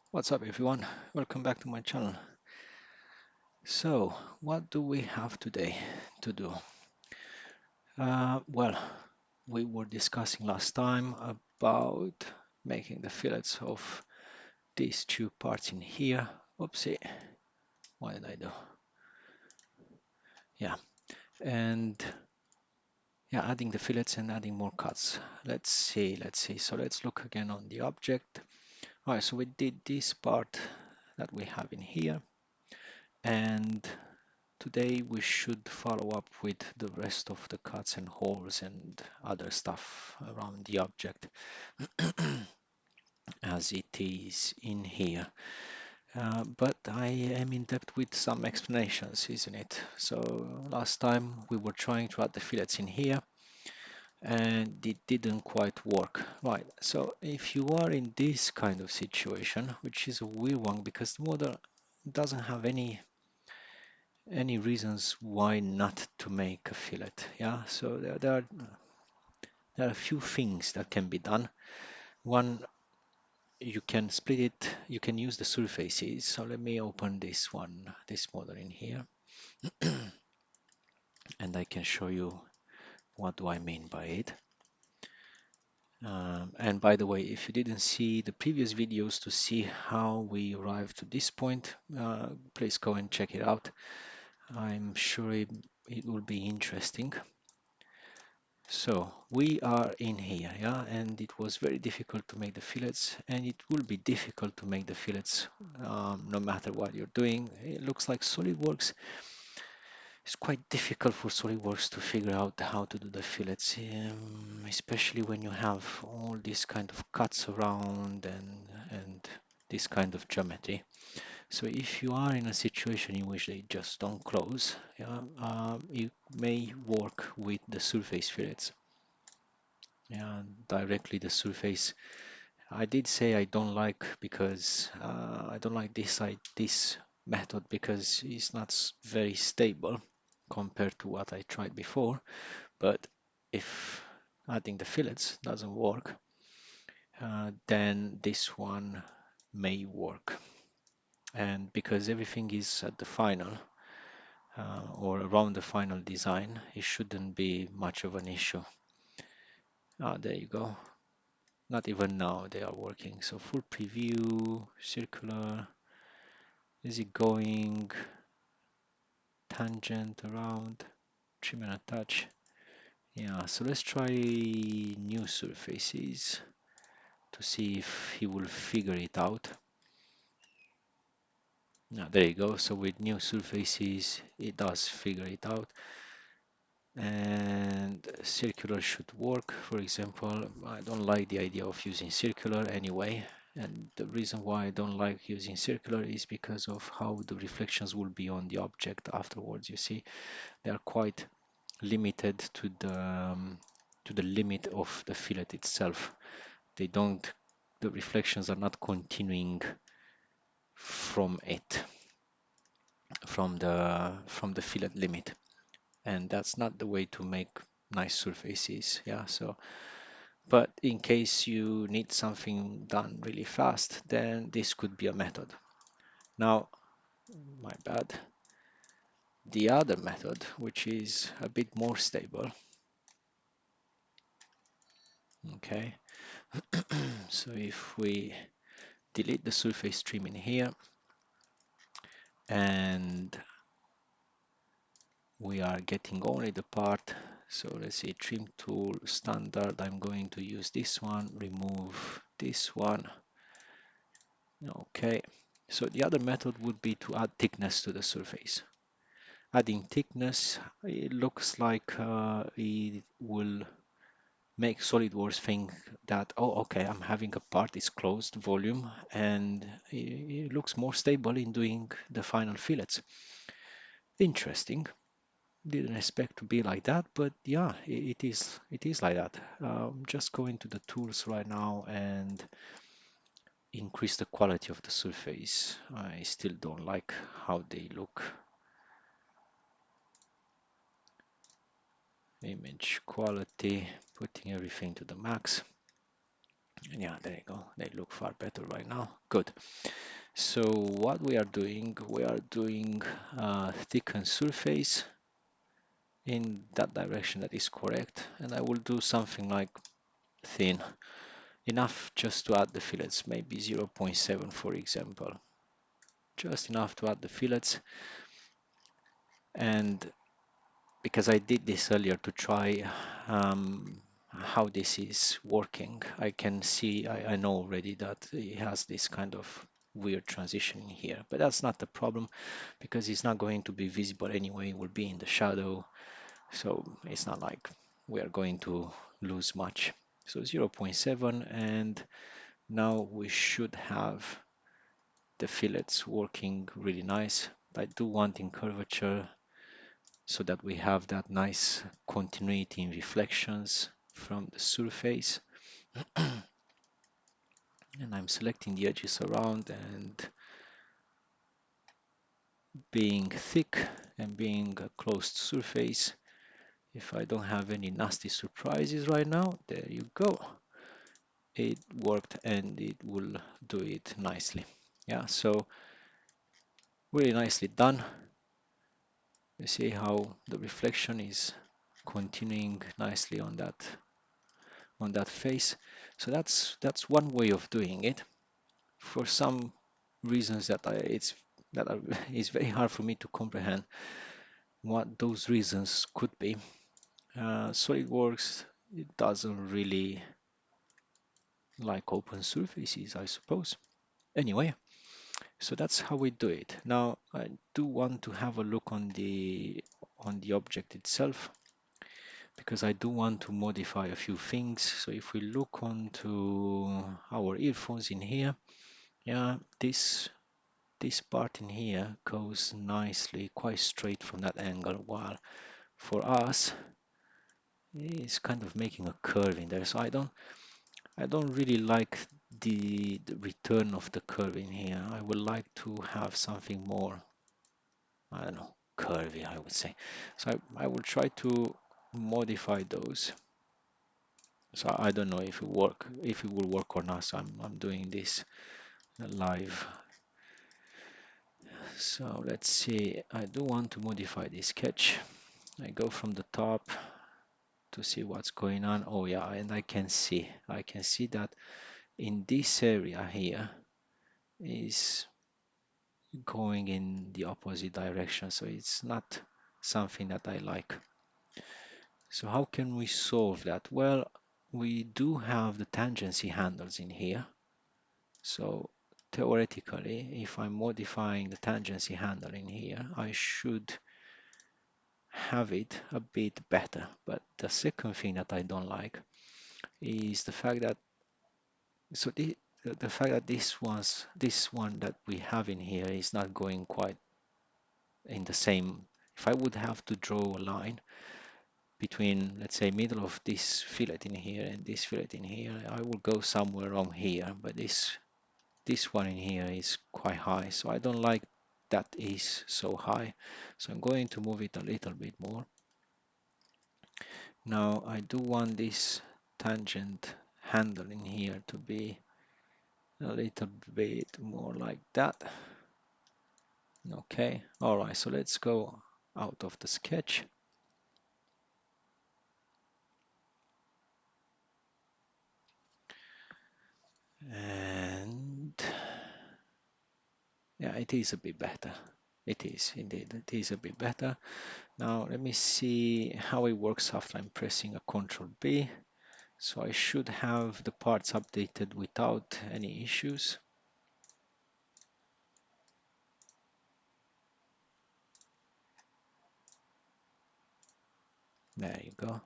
What's up everyone? Welcome back to my channel. So, what do we have today to do? Well, we were discussing last time about making the fillets of these two parts in here. Oopsie, what did I do? Yeah, and yeah, adding the fillets and adding more cuts. Let's see. So let's look again on the object. All right, so we did this part that we have in here, and today we should follow up with the rest of the cuts and holes and other stuff around the object as it is in here. But I am in depth with some explanations, isn't it? So last time we were trying to add the fillets in here and it didn't quite work. Right, so if you are in this kind of situation, which is a weird one because the model doesn't have any reasons why not to make a fillet. Yeah, so there are a few things that can be done. One, you can split it, you can use the surfaces. So let me open this one, this model in here, and I can show you what do I mean by it. And by the way, if you didn't see the previous videos to see how we arrived to this point, please go and check it out. I'm sure it will be interesting. So we are in here, yeah, and it was very difficult to make the fillets, and it will be difficult to make the fillets no matter what you're doing. It looks like SolidWorks. It's quite difficult for SolidWorks to figure out how to do the fillets, especially when you have all these kind of cuts around and this kind of geometry. So if you are in a situation in which they just don't close, yeah, you may work with the surface fillets. Yeah, directly the surface. I did say I don't like because I don't like this method because it's not very stable compared to what I tried before. But if adding the fillets doesn't work, then this one may work. And because everything is at the final or around the final design, it shouldn't be much of an issue. Ah, there you go. Not even now they are working. So full preview, circular, is it going tangent around, trim and attach? Yeah, so let's try new surfaces to see if he will figure it out. Now, there you go. So with new surfaces, it does figure it out. And circular should work. For example, I don't like the idea of using circular anyway. And the reason why I don't like using circular is because of how the reflections will be on the object afterwards. You see, they are quite limited to the limit of the fillet itself. They don't, the reflections are not continuing from it, from the fillet limit, and that's not the way to make nice surfaces. Yeah, so but in case you need something done really fast, then this could be a method. Now, my bad. The other method, which is a bit more stable, okay. So if we delete the surface trim in here and we are getting only the part, so let's see, trim tool standard, I'm going to use this one, remove this one. Okay, so the other method would be to add thickness to the surface. Adding thickness, it looks like it will make SolidWorks think that, oh, okay, I'm having a part, it's closed volume, and it looks more stable in doing the final fillets. Interesting. Didn't expect to be like that, but yeah, it is like that. Just go into the tools right now and increase the quality of the surface. I still don't like how they look. Image quality, putting everything to the max. Yeah, there you go. They look far better right now. Good. So what we are doing thicken surface in that direction that is correct. And I will do something like thin, enough just to add the fillets, maybe 0.7 for example. Just enough to add the fillets. And because I did this earlier to try how this is working, I can see, I know already that it has this kind of weird transition in here, but that's not the problem because it's not going to be visible anyway. It will be in the shadow, so it's not like we are going to lose much. So 0.7, and now we should have the fillets working really nice. I do want in curvature so that we have that nice continuity in reflections from the surface. And I'm selecting the edges around and being thick and being a closed surface. If I don't have any nasty surprises right now, there you go. It worked and it will do it nicely. Yeah, so really nicely done. You see how the reflection is continuing nicely on that face. So that's one way of doing it. For some reasons that it's very hard for me to comprehend what those reasons could be. SolidWorks, it doesn't really like open surfaces, I suppose. Anyway, so that's how we do it. Now I do want to have a look on the object itself because I do want to modify a few things. So if we look onto our earphones in here, yeah, this part in here goes nicely, quite straight from that angle, while for us, it's kind of making a curve in there. So I don't really like the return of the curve in here. I would like to have something more, I don't know, curvy, I would say. So I will try to modify those. So I don't know if it will work or not. So I'm doing this live. So let's see. I do want to modify this sketch. I go from the top to see what's going on. Oh yeah, and I can see that in this area here is going in the opposite direction, so it's not something that I like. So how can we solve that? Well, we do have the tangency handles in here. So theoretically, if I'm modifying the tangency handle in here, I should have it a bit better. But the second thing that I don't like is the fact that the fact that this one that we have in here is not going quite in the same. If I would have to draw a line between, let's say, middle of this fillet in here and this fillet in here, I will go somewhere around here, but this one in here is quite high, so I don't like that is so high. So I'm going to move it a little bit more. Now I do want this tangent handle in here to be a little bit more like that. Okay, all right, so let's go out of the sketch. And yeah, it is a bit better. It is indeed, it is a bit better. Now let me see how it works after I'm pressing a Ctrl B. So I should have the parts updated without any issues. There you go.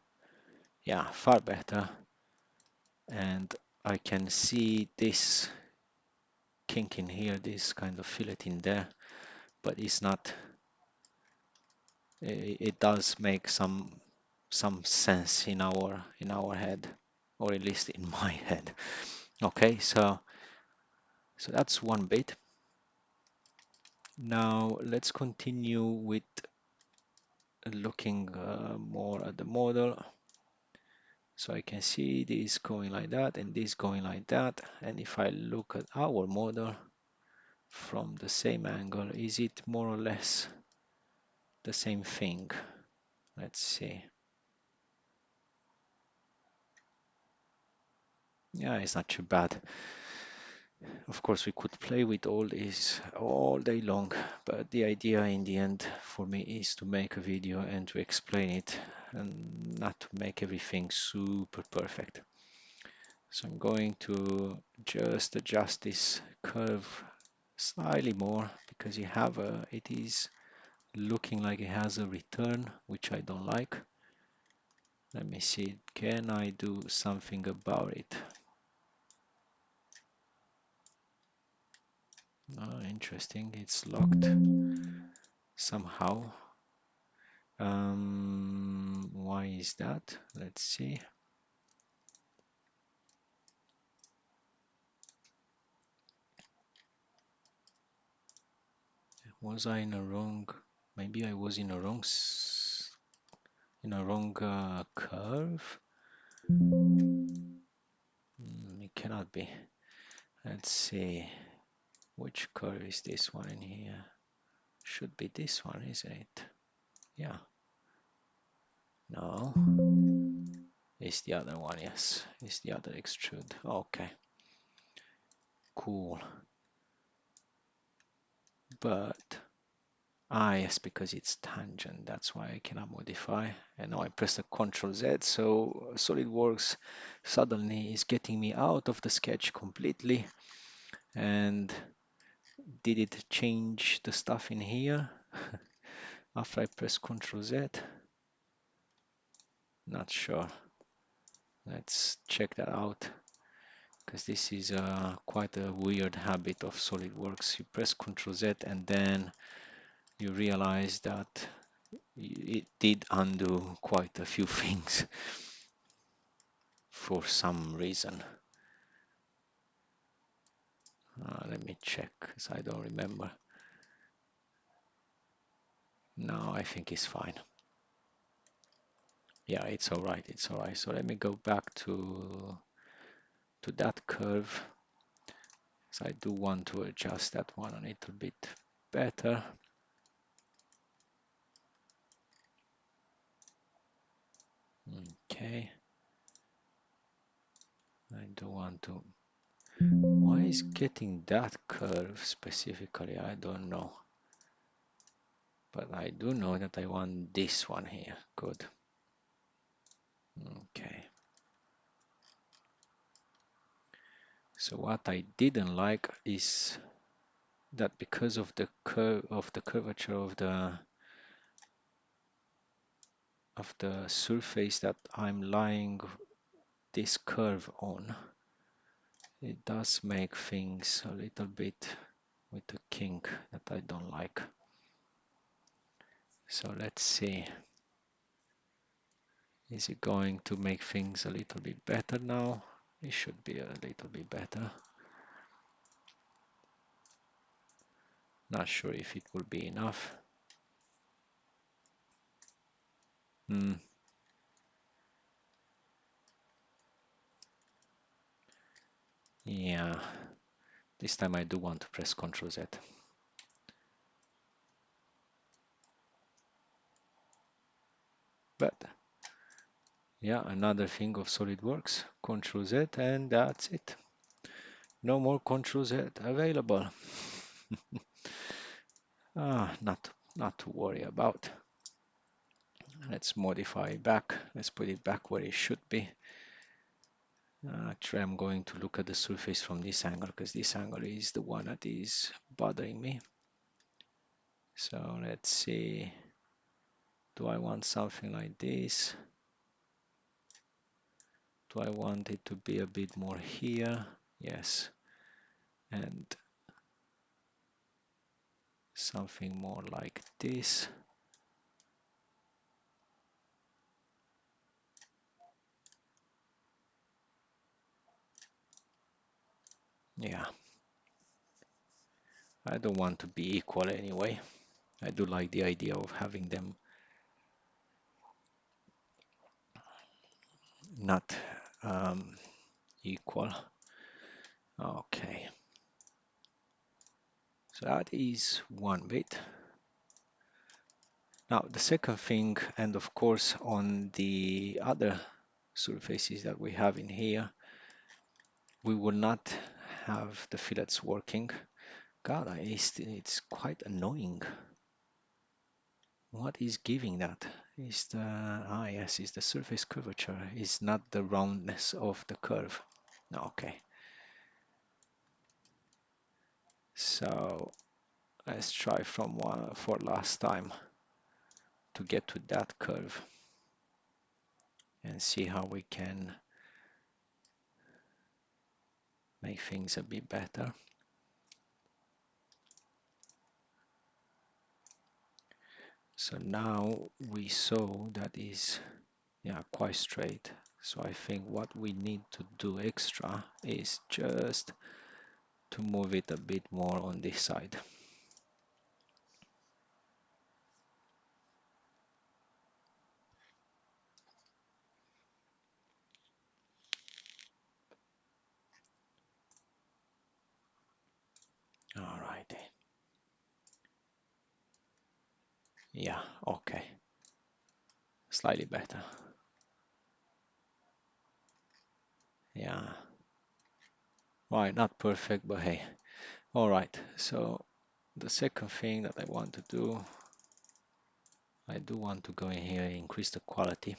Yeah, far better. And I can see this kink in here, this kind of fillet in there, but it's not, it does make some sense in our head, or at least in my head. Okay, so that's one bit. Now let's continue with looking more at the model. So I can see this going like that and this going like that. And if I look at our model from the same angle, is it more or less the same thing? Let's see. Yeah, it's not too bad. Of course, we could play with all this all day long, but the idea in the end for me is to make a video and to explain it and not to make everything super perfect. So I'm going to just adjust this curve slightly more because it is looking like it has a return, which I don't like. Let me see, can I do something about it? Oh, interesting, it's locked somehow. Why is that? Let's see. Was I in a wrong? Maybe I was in a wrong curve. It cannot be. Let's see. Which curve is this one in here? Should be this one, isn't it? Yeah. No. It's the other one, yes. It's the other extrude. Okay. Cool. But yes, because it's tangent, that's why I cannot modify. And now I press the Ctrl Z, so SolidWorks suddenly is getting me out of the sketch completely. And did it change the stuff in here after I press Ctrl Z? Not sure. Let's check that out, because this is quite a weird habit of SolidWorks. You press Ctrl Z and then you realize that it did undo quite a few things for some reason. Let me check, because I don't remember. No, I think it's fine. Yeah, it's all right. It's all right. So let me go back to that curve. So I do want to adjust that one a little bit better. Okay. I do want to. Why is getting that curve specifically? I don't know. But I do know that I want this one here. Good. Okay. So what I didn't like is that because of the curvature of the surface that I'm lying this curve on, it does make things a little bit with a kink that I don't like. So let's see. Is it going to make things a little bit better now? It should be a little bit better. Not sure if it will be enough. Yeah, this time I do want to press Ctrl Z. But yeah, another thing of SolidWorks, Ctrl Z, and that's it. No more Ctrl Z available. Not to worry about. Let's modify it back. Let's put it back where it should be. Actually, I'm going to look at the surface from this angle because this angle is the one that is bothering me. So let's see. Do I want something like this? Do I want it to be a bit more here? Yes. And something more like this. Yeah. I don't want to be equal anyway. I do like the idea of having them not equal. Okay, so that is one bit. Now the second thing, and of course on the other surfaces that we have in here, we will not have the fillets working. God, it's quite annoying. What is giving that? Is the yes, is the surface curvature, is not the roundness of the curve. Okay, so let's try from one for last time to get to that curve and see how we can make things a bit better. So now we saw that is quite straight. So I think what we need to do extra is just to move it a bit more on this side. All right. Yeah, okay. Slightly better. Yeah. Right, not perfect, but hey. All right, so the second thing that I want to do, I do want to go in here and increase the quality.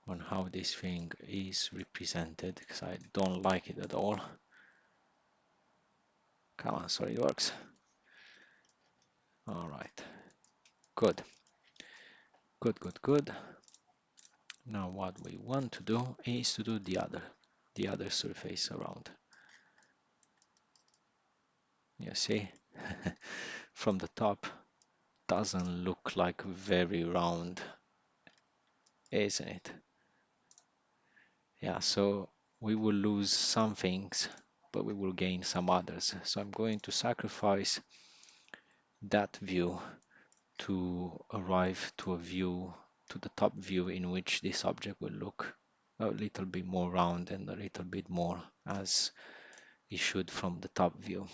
On how this thing is represented, because I don't like it at all. Come on, Solidworks. All right, good, good, good, good. Now what we want to do is to do the other surface around. You see, from the top, doesn't look like very round, isn't it? Yeah, so we will lose some things, but we will gain some others. So I'm going to sacrifice that view to arrive to a view, to the top view, in which this object will look a little bit more round and a little bit more as it should from the top view.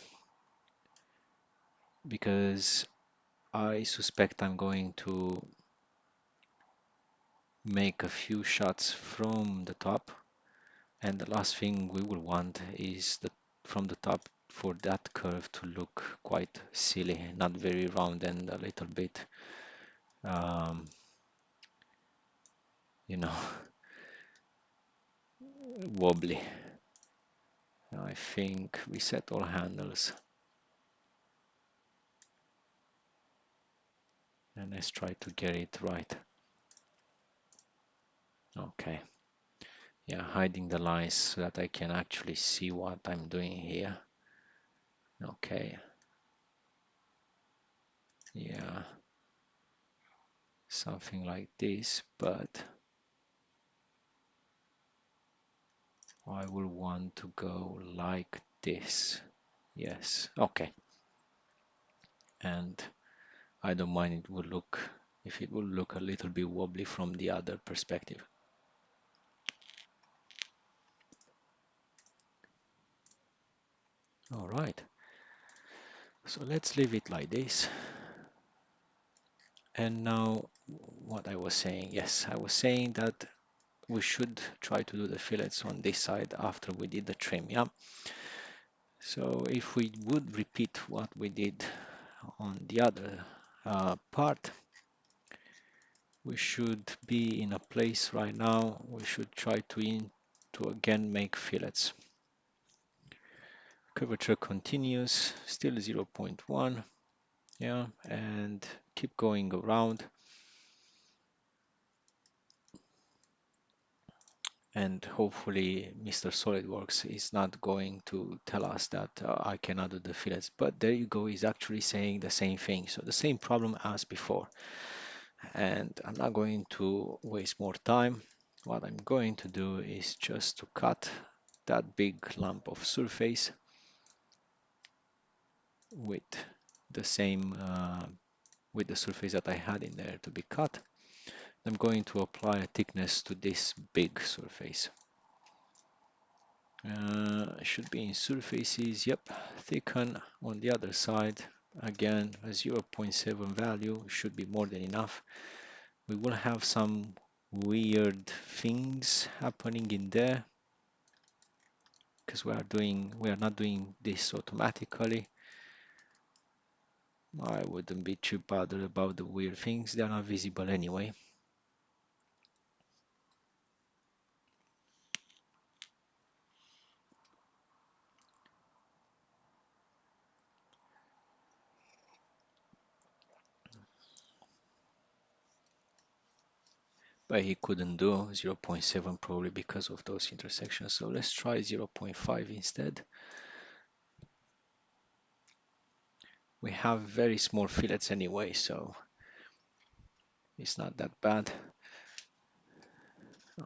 Because I suspect I'm going to make a few shots from the top, and the last thing we will want is from the top for that curve to look quite silly, not very round and a little bit um, you know wobbly. I think we set all handles and let's try to get it right. Okay, yeah, hiding the lines so that I can actually see what I'm doing here. Okay, yeah, something like this, but I will want to go like this. Yes, okay. And I don't mind it will look, if it will look a little bit wobbly from the other perspective. All right, so let's leave it like this. And now what I was saying, yes, I was saying that we should try to do the fillets on this side after we did the trim, yeah? So if we would repeat what we did on the other part, we should be in a place right now, we should try to again make fillets. Curvature continues, still 0.1, yeah, and keep going around. And hopefully Mr. SolidWorks is not going to tell us that I cannot do the fillets. But there you go, he's actually saying the same thing. So the same problem as before. And I'm not going to waste more time. What I'm going to do is just to cut that big lump of surface with the same with the surface that I had in there to be cut. I'm going to apply a thickness to this big surface. Should be in surfaces, yep, thicken on the other side. Again, a 0.7 value should be more than enough. We will have some weird things happening in there because we are not doing this automatically. I wouldn't be too bothered about the weird things, they are not visible anyway. But he couldn't do 0.7 probably because of those intersections. So let's try 0.5 instead. We have very small fillets anyway, so it's not that bad.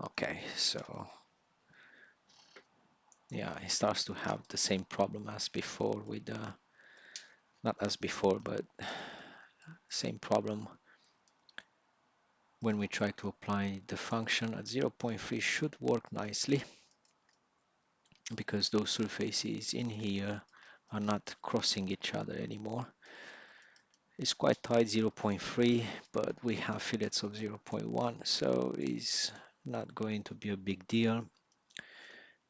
Okay, so yeah, it starts to have the same problem as before with, not as before, but same problem when we try to apply the function at 0.3 should work nicely because those surfaces in here are not crossing each other anymore. It's quite tight, 0.3, but we have fillets of 0.1, so it's not going to be a big deal.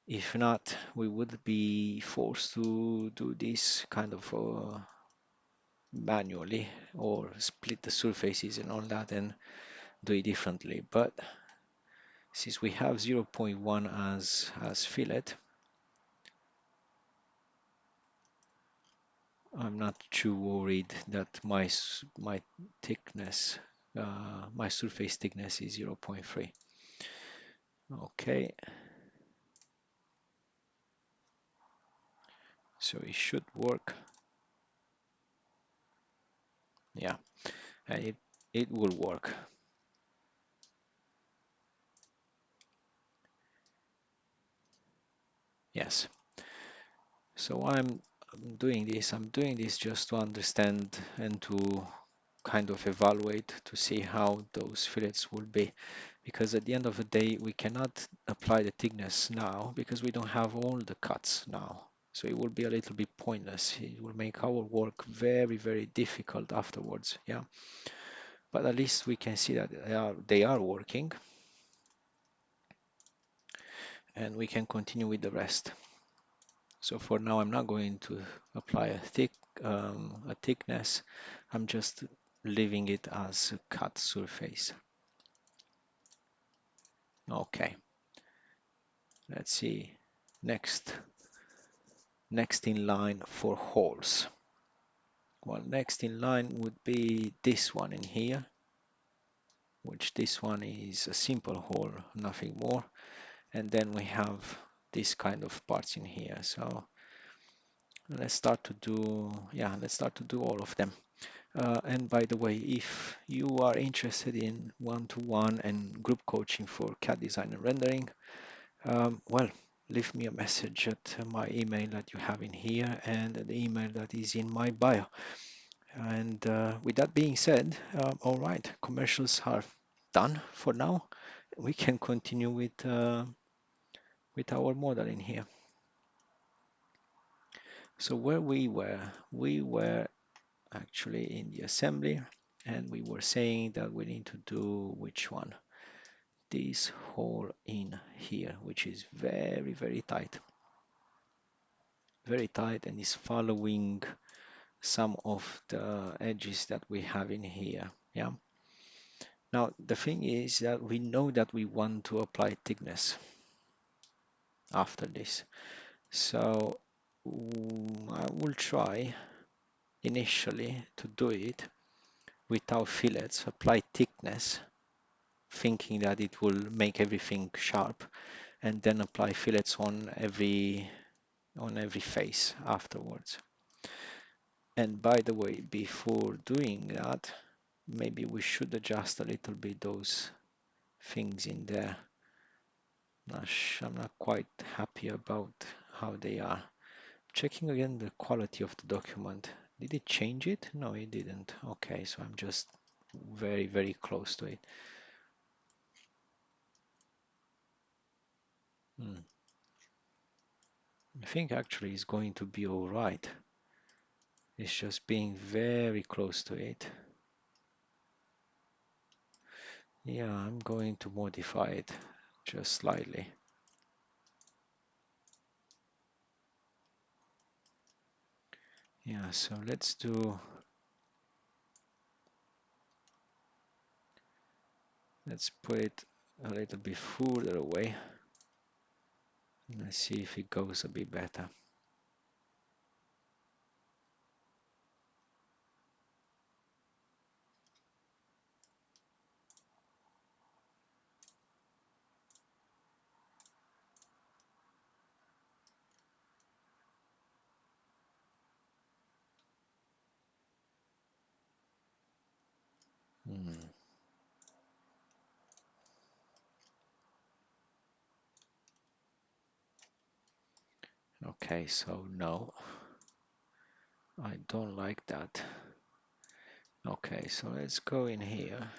If not, we would be forced to do this kind of manually or split the surfaces and all that and do it differently. But since we have 0.1 as fillet, I'm not too worried that my thickness, my surface thickness is 0.3. Okay, so it should work. Yeah, and it will work. Yes. So I'm doing this just to understand and to kind of evaluate to see how those fillets will be, because at the end of the day we cannot apply the thickness now because we don't have all the cuts now, so it will be a little bit pointless. It will make our work very difficult afterwards. Yeah, but at least we can see that they are working, and we can continue with the rest. So for now I'm not going to apply a thickness. I'm just leaving it as a cut surface. Okay, let's see. Next in line for holes. Well, next in line would be this one in here, which this one is a simple hole, nothing more. And then we have this kind of parts in here. So let's start to do all of them. And by the way, if you are interested in one-to-one and group coaching for CAD design and rendering, well, leave me a message at my email that you have in here and the email that is in my bio. And with that being said, all right, commercials are done for now. We can continue with our model in here. So where we were actually in the assembly, and we were saying that we need to do which one? This hole in here, which is very tight, and is following some of the edges that we have in here. Yeah. Now the thing is that we know that we want to apply thickness after this, so I will try initially to do it without fillets, apply thickness, thinking that it will make everything sharp, and then apply fillets on every face afterwards. And by the way, before doing that, maybe we should adjust a little bit those things in there. I'm not quite happy about how they are. Checking again the quality of the document. Did it change it? No, it didn't. Okay, so I'm just very, very close to it. Hmm. I think actually it's going to be all right. It's just being very close to it. Yeah, I'm going to modify it just slightly. Yeah, so let's put it a little bit further away. Let's see if it goes a bit better. Hmm. Okay, so no, I don't like that. Okay, so let's go in here,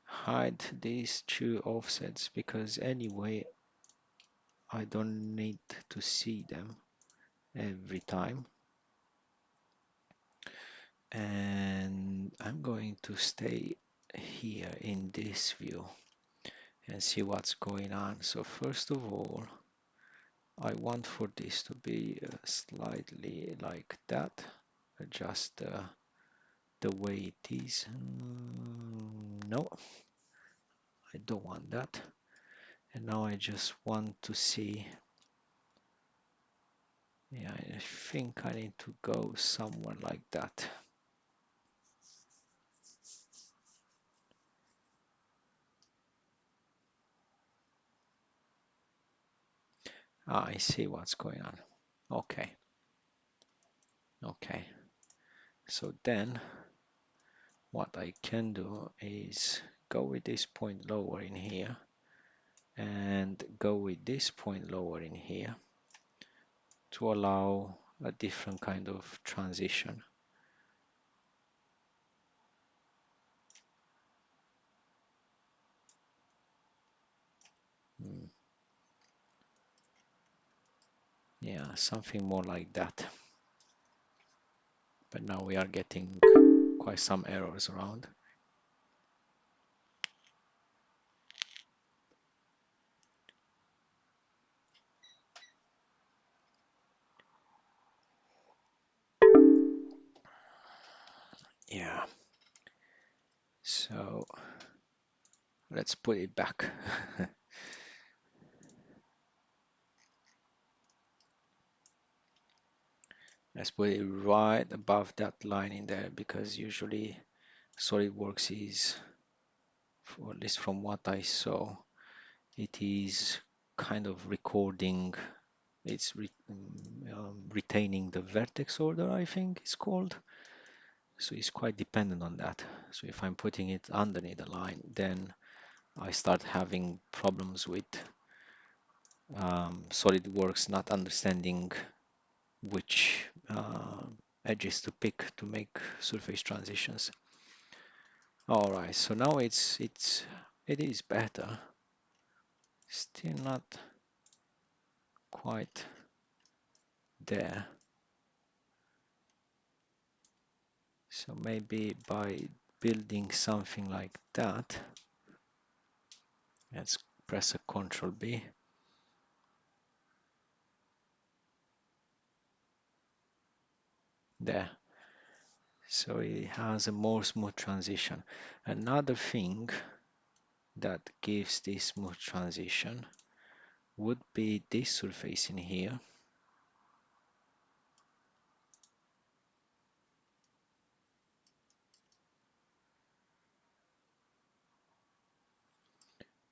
hide these two offsets because anyway, I don't need to see them every time. And I'm going to stay here in this view and see what's going on. So first of all, I want for this to be slightly like that. Adjust the way it is. No, I don't want that. And now I just want to see. Yeah, I think I need to go somewhere like that. Ah, I see what's going on. Okay. Okay. So then what I can do is go with this point lower in here and go with this point lower in here to allow a different kind of transition. Hmm. Yeah, something more like that. But now we are getting quite some errors around. Yeah. So let's put it back. Let's put it right above that line in there because usually Solidworks is, or at least from what I saw, it is kind of recording, it's retaining the vertex order, I think it's called. So it's quite dependent on that. So if I'm putting it underneath the line, then I start having problems with SolidWorks not understanding which edges to pick to make surface transitions. All right, so now it is better. Still not quite there. So maybe by building something like that, let's press a Control B. There. So it has a more smooth transition. Another thing that gives this smooth transition would be this surface in here.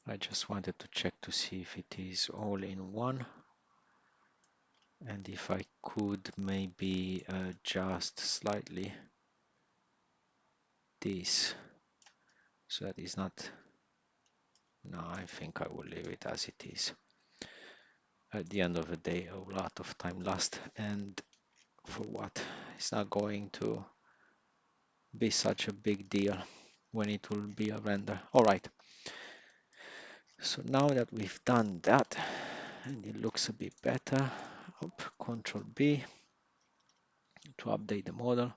I just wanted to check to see if it is all in one. And if I could maybe adjust slightly this so that it's not. No, I think I will leave it as it is. At the end of the day, a lot of time lost, and for what? it's not going to be such a big deal when it will be a render. All right. So now that we've done that, and it looks a bit better, Control B to update the model.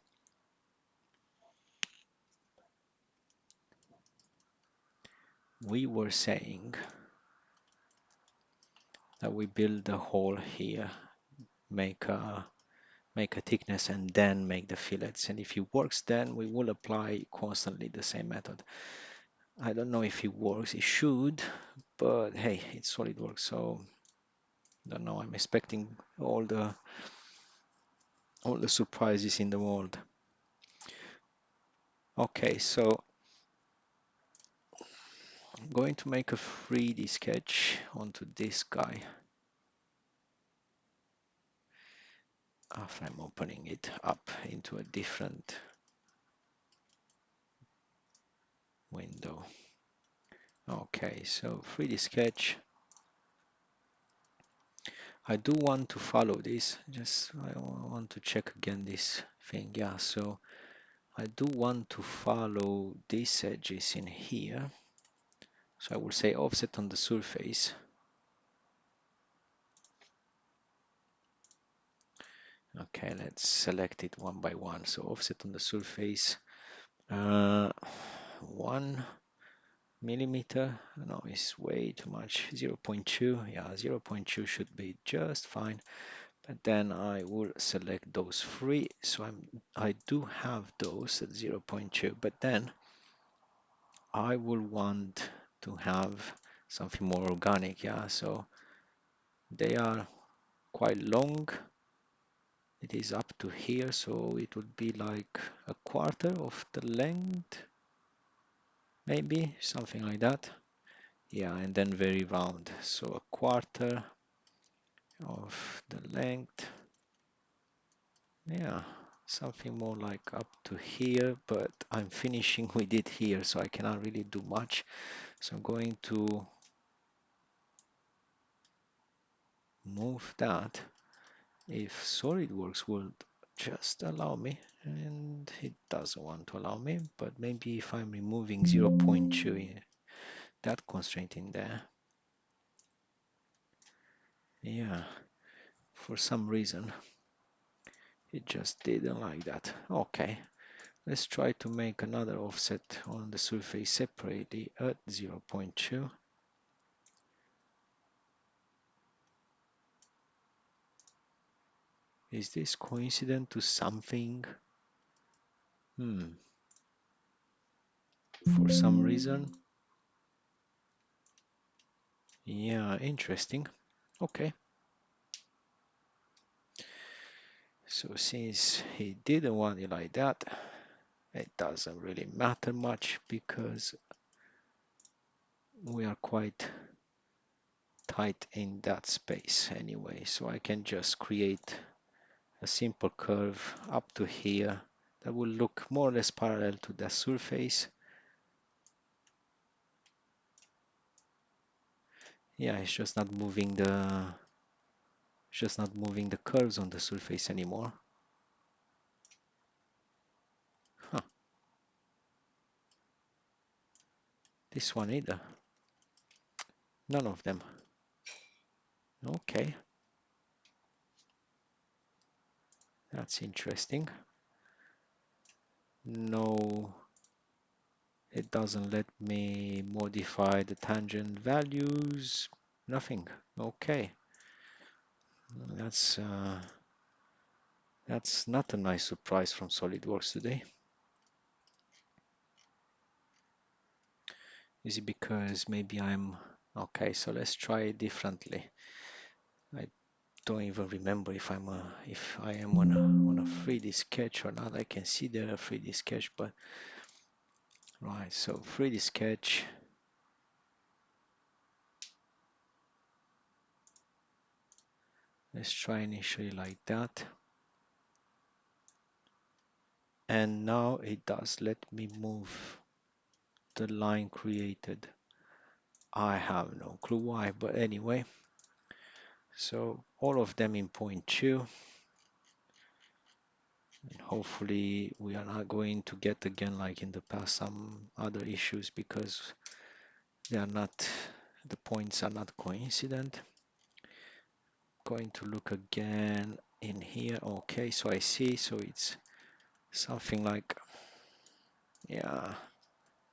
We were saying that we build a hole here, make a thickness, and then make the fillets. And if it works, then we will apply constantly the same method. I don't know if it works. It should, but hey, it's SolidWorks, so don't know. I'm expecting all the surprises in the world. Okay, so I'm going to make a 3D sketch onto this guy after I'm opening it up into a different window. Okay, so 3D sketch. I do want to follow this, just I want to check again this thing. Yeah, so I do want to follow these edges in here. So I will say offset on the surface. Okay, let's select it one by one. So offset on the surface, 1 millimeter. No, it's way too much. 0.2. Yeah, 0.2 should be just fine. But then I will select those three. So I do have those at 0.2, but then I will want to have something more organic. Yeah, so they are quite long. It is up to here, so it would be like a quarter of the length, maybe something like that. Yeah, and then very round, so a quarter of the length. Yeah, something more like up to here, but I'm finishing with it here, so I cannot really do much. So I'm going to move that. If SolidWorks would just allow me, and it doesn't want to allow me, but maybe if I'm removing 0.2, that constraint in there. Yeah, for some reason, it just didn't like that. Okay, let's try to make another offset on the surface separately at 0.2. Is this coincident to something? For some reason. Yeah, interesting. Okay. So since he didn't want it like that, it doesn't really matter much because we are quite tight in that space anyway. So I can just create a simple curve up to here that will look more or less parallel to the surface. Yeah, it's just not moving the curves on the surface anymore. Huh. This one either. None of them. Okay. That's interesting. No, it doesn't let me modify the tangent values. Nothing. Okay. That's not a nice surprise from SolidWorks today. Is it because maybe I'm okay? So let's try it differently. I don't even remember if I am on a 3D sketch or not. I can see there a 3D sketch, but right. So 3D sketch. Let's try initially like that. And now it does let me move the line created. I have no clue why, but anyway. So all of them in 0.2. And hopefully we are not going to get again, like in the past, some other issues because they are not, the points are not coincident. Going to look again in here. Okay, so I see, so it's something like, yeah,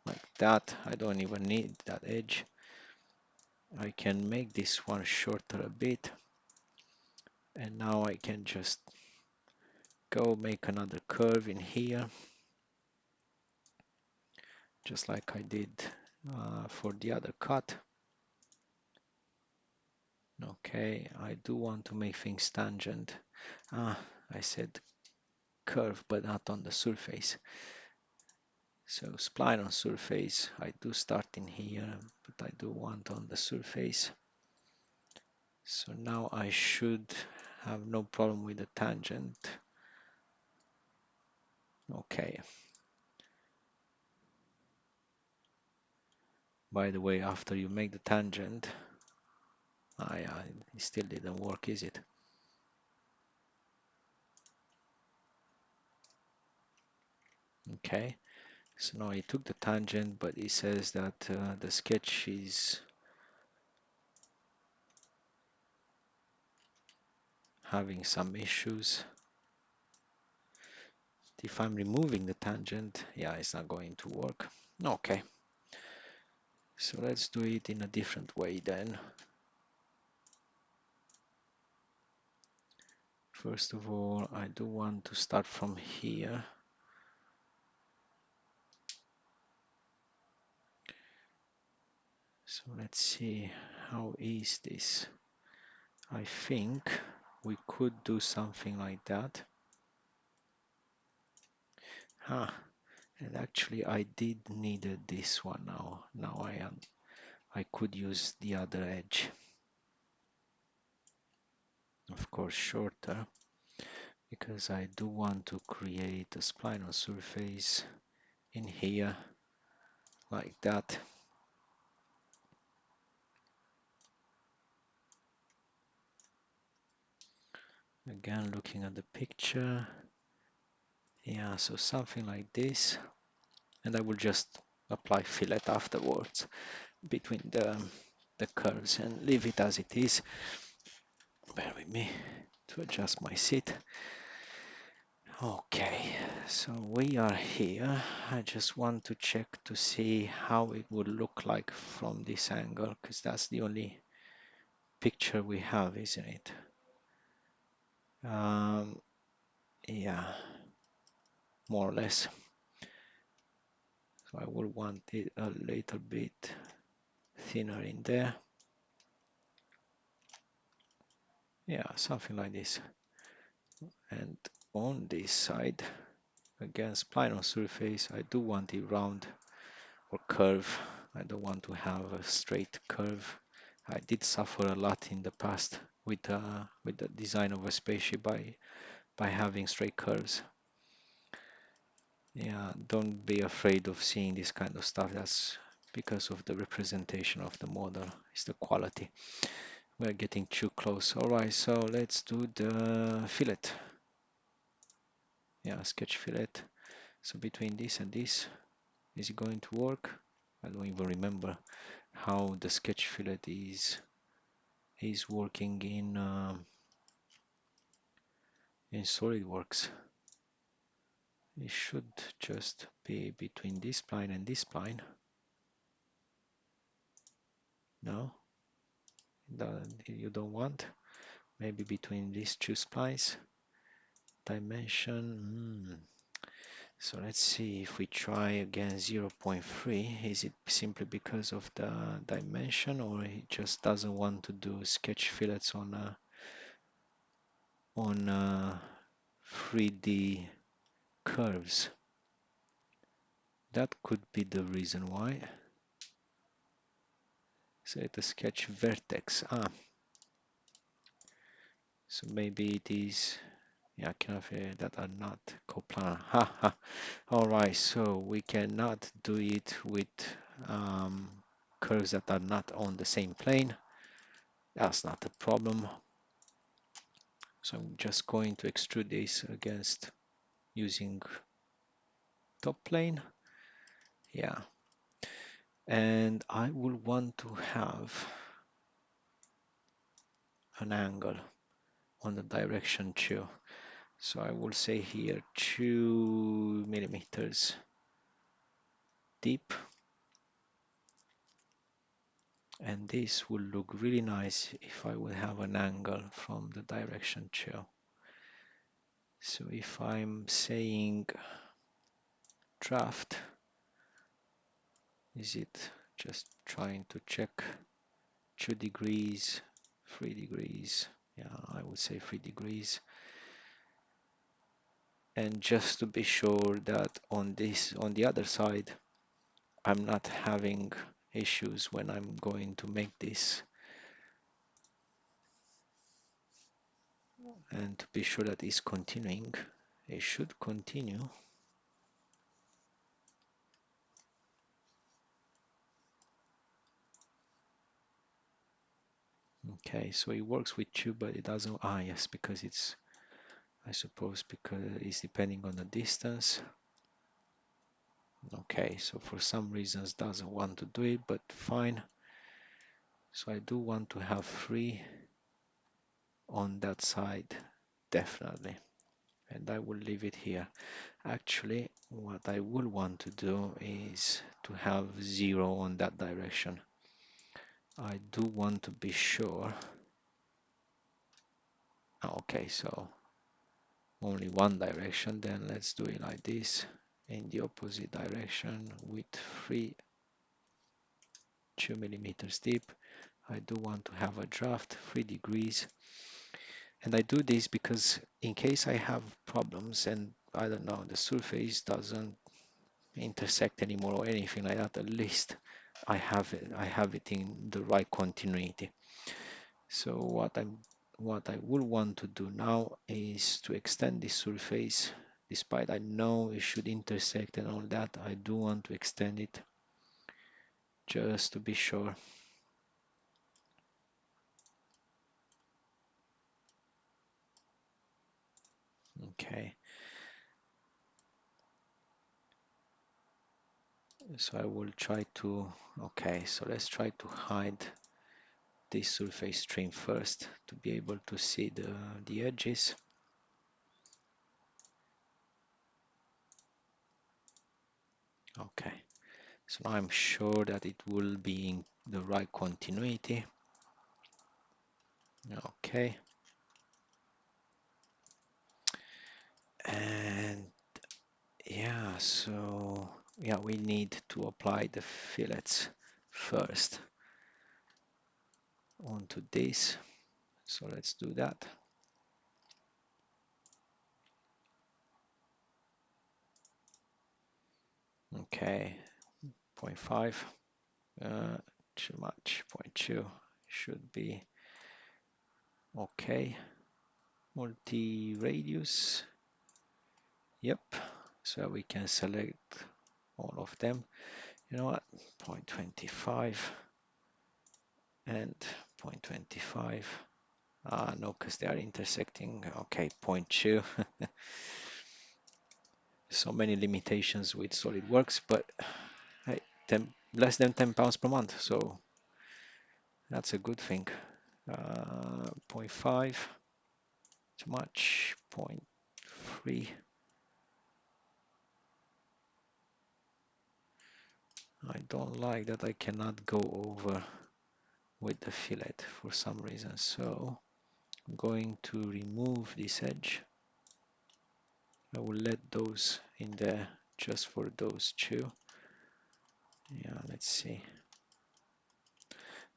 like that. I don't even need that edge. I can make this one shorter a bit, and now I can just go make another curve in here, just like I did for the other cut. Okay, I do want to make things tangent. I said curve, but not on the surface. So spline on surface, I do start in here, but I do want on the surface. So now I should have no problem with the tangent. Okay. By the way, after you make the tangent, it still didn't work, is it? Okay. So now he took the tangent, but he says that the sketch is having some issues. If I'm removing the tangent, yeah, it's not going to work. Okay. So let's do it in a different way then. First of all, I do want to start from here. So let's see, how is this? I think we could do something like that. And actually I did needed this one now. Now I could use the other edge. Of course shorter, because I do want to create a splinal surface in here like that. Again, looking at the picture, yeah, so something like this, and I will just apply fillet afterwards between the curves and leave it as it is. Bear with me to adjust my seat. Okay, so we are here. I just want to check to see how it would look like from this angle, because that's the only picture we have, isn't it? Yeah, more or less. So I will want it a little bit thinner in there. Yeah, something like this. And on this side, again, splinal surface, I do want it round or curve. I don't want to have a straight curve. I did suffer a lot in the past with the design of a spaceship by having straight curves. Yeah, don't be afraid of seeing this kind of stuff. That's because of the representation of the model. It's the quality. We're getting too close. All right, so let's do the fillet. Yeah, sketch fillet. So between this and this, is it going to work? I don't even remember how the sketch fillet is working in Solidworks. It should just be between this spline and this spline. No, you don't want. Maybe between these two splines. Dimension. So let's see if we try again 0.3. Is it simply because of the dimension, or he just doesn't want to do sketch fillets on 3D curves? That could be the reason why. Set a sketch vertex. So maybe it is, yeah, that are not coplanar. Ha. All right, so we cannot do it with curves that are not on the same plane. That's not a problem. So I'm just going to extrude this against using top plane. Yeah, and I will want to have an angle on the direction 2. So I will say here 2 millimeters deep, and this will look really nice if I would have an angle from the direction 2. So if I'm saying draft, is it just trying to check 2 degrees, 3 degrees? Yeah, I would say 3 degrees. And just to be sure that on the other side, I'm not having issues when I'm going to make this, and to be sure that it's continuing, it should continue. Okay, so it works with 2, but it doesn't. Yes, because it's, I suppose, because it's depending on the distance. Okay, so for some reasons doesn't want to do it, but fine. So I do want to have 3 on that side, definitely. And I will leave it here. Actually, what I will want to do is to have 0 on that direction. I do want to be sure. Okay, so only one direction, then let's do it like this, in the opposite direction with 2 millimeters deep. I do want to have a draft 3 degrees, and I do this because in case I have problems and I don't know, the surface doesn't intersect anymore or anything like that, at least I have it in the right continuity. So what I would want to do now is to extend this surface. Despite I know it should intersect and all that, I do want to extend it just to be sure. Okay. So I will try to, okay, so let's try to hide this surface trim first to be able to see the edges. Okay, so now I'm sure that it will be in the right continuity. Okay. And yeah, so yeah, we need to apply the fillets first onto this. So let's do that. Okay, 0.5, too much, 0.2 should be okay. Multi-radius, yep, so we can select all of them. You know what, 0.25 and 0.25. No, because they are intersecting. Okay, 0.2. So many limitations with SolidWorks, but hey, less than £10 per month, so that's a good thing. 0.5, too much, 0.3. I don't like that I cannot go over with the fillet for some reason, so I'm going to remove this edge. I will let those in there just for those 2. Yeah, let's see.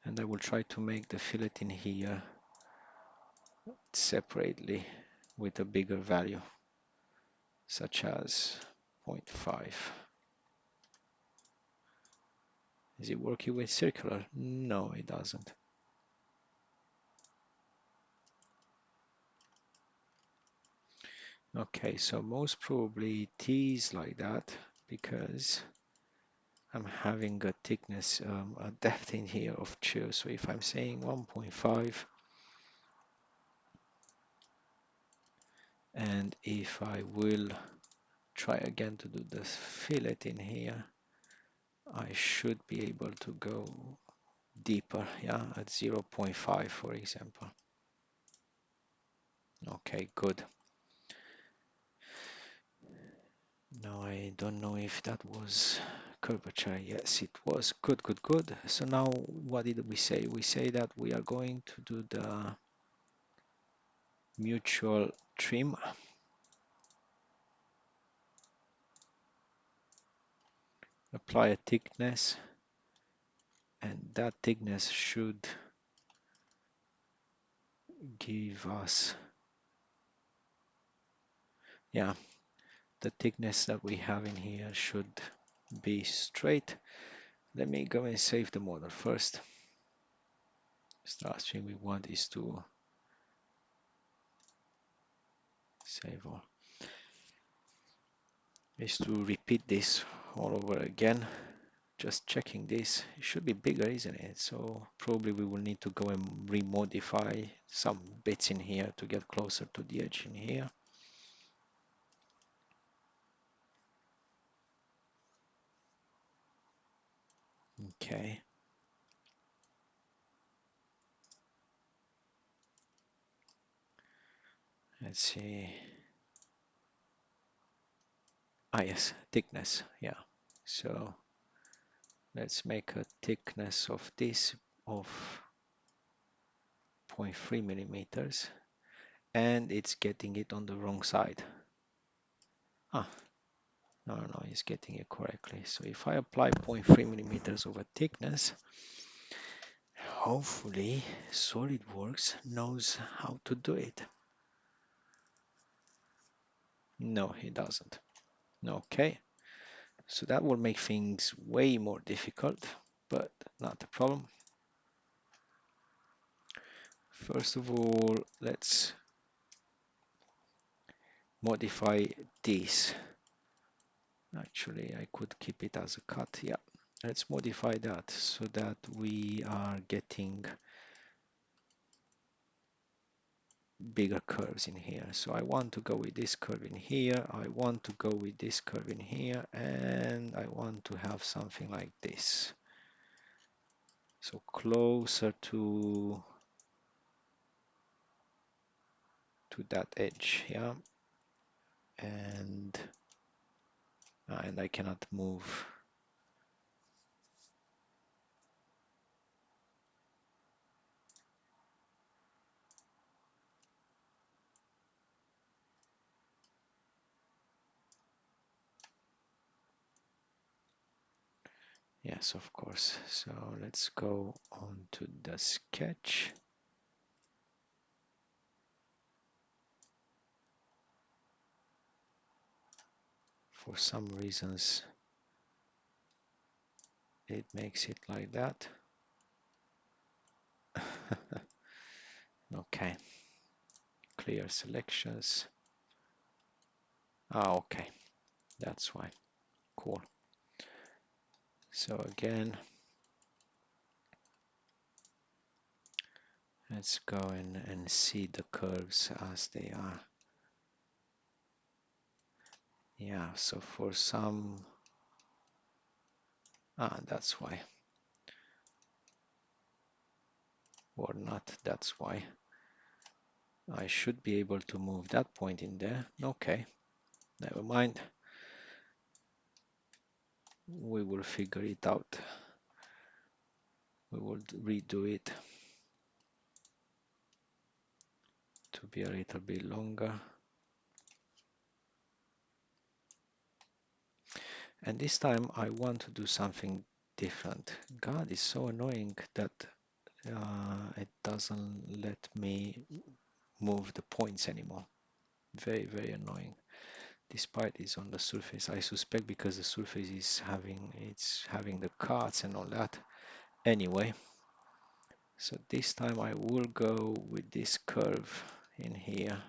And I will try to make the fillet in here separately with a bigger value, such as 0.5. Is it working with circular? No, it doesn't. Okay, so most probably it is like that because I'm having a thickness, a depth in here of 2. So if I'm saying 1.5, and if I will try again to do the fillet in here, I should be able to go deeper, yeah, at 0.5 for example. Okay, good. Now I don't know if that was curvature. Yes, it was. Good, good, good. So now what did we say? We say that we are going to do the mutual trim. Apply a thickness, and that thickness should give us, yeah, the thickness that we have in here should be straight. Let me go and save the model first. The last thing we want is to save all, is to repeat this all over again. Just checking this, it should be bigger, isn't it? So probably we will need to go and remodify some bits in here to get closer to the edge in here. Okay. Let's see. Ah, yes, thickness. Yeah. So let's make a thickness of this of 0.3 millimeters, and it's getting it on the wrong side. Ah, no, no, no, it's getting it correctly. So if I apply 0.3 millimeters of a thickness, hopefully SolidWorks knows how to do it. No, he doesn't. Okay, so that will make things way more difficult, but not a problem. First of all, let's modify this. Actually, I could keep it as a cut. Yeah, let's modify that so that we are getting bigger curves in here. So I want to go with this curve in here. I want to go with this curve in here, and I want to have something like this. So closer to that edge, yeah. And I cannot move. Yes, of course. So let's go on to the sketch. For some reasons, it makes it like that. Okay, clear selections. Ah, okay, that's why. Cool. So again, let's go and see the curves as they are. Yeah, so for some, that's why. Or not, that's why. I should be able to move that point in there. Okay, never mind. We will figure it out. We will redo it to be a little bit longer. And this time I want to do something different. God, is so annoying that it doesn't let me move the points anymore. Very, very annoying. Despite it's on the surface, I suspect because the surface is having the cuts and all that. Anyway, so this time I will go with this curve in here,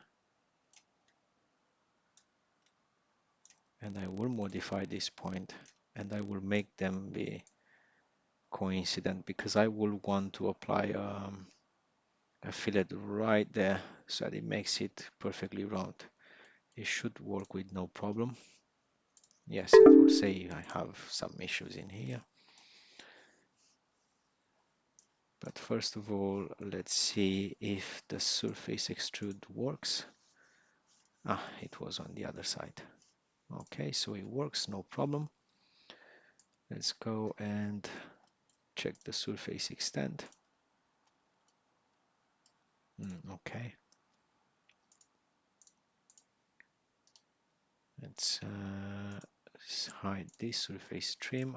and I will modify this point, and I will make them be coincident because I will want to apply a fillet right there so that it makes it perfectly round. It should work with no problem. Yes, it will say I have some issues in here. But first of all, let's see if the surface extrude works. Ah, it was on the other side. Okay, so it works, no problem. Let's go and check the surface extend. Okay. Let's hide this surface trim.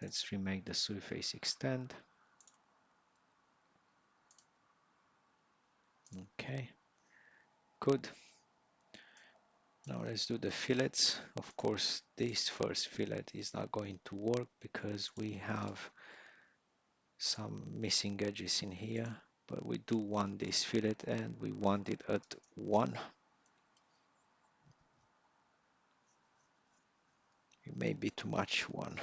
Let's remake the surface extend. Okay, good. Now let's do the fillets. Of course, this first fillet is not going to work because we have some missing edges in here, but we do want this fillet and we want it at 1. It may be too much 1.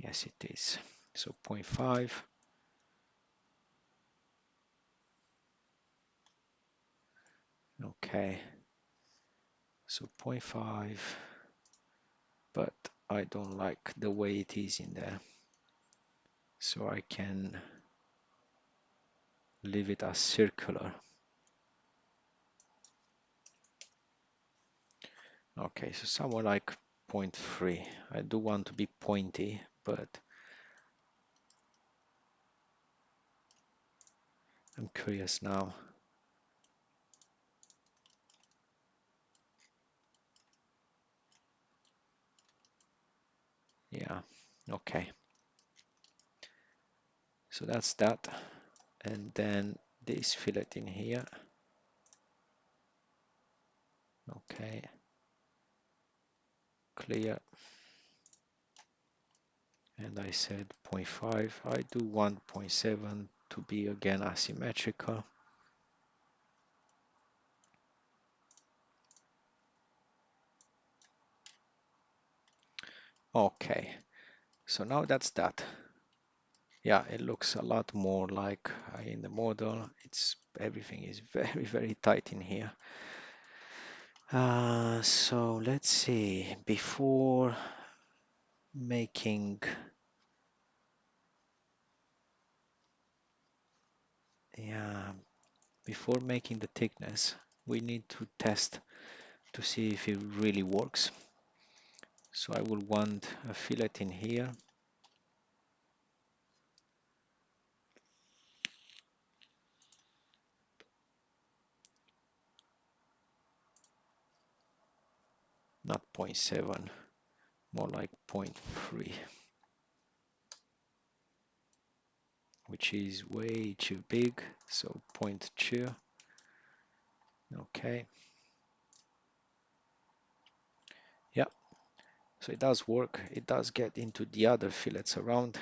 Yes, it is. So 0.5. Okay. So 0.5. But I don't like the way it is in there. So I can leave it as circular. Okay, so somewhere like 0.3. I do want to be pointy, but I'm curious now. Yeah, okay. So that's that. And then this fillet in here. Okay. Clear. And I said 0.5. I do want 0.7 to be again asymmetrical. Okay. So now that's that. Yeah, it looks a lot more like in the model. Everything is very, very tight in here. So let's see, before making, yeah, before making the thickness, we need to test to see if it really works. So I will want a fillet in here. Not 0.7, more like 0.3, which is way too big. So 0.2. Okay. Yeah. So it does work. It does get into the other fillets around,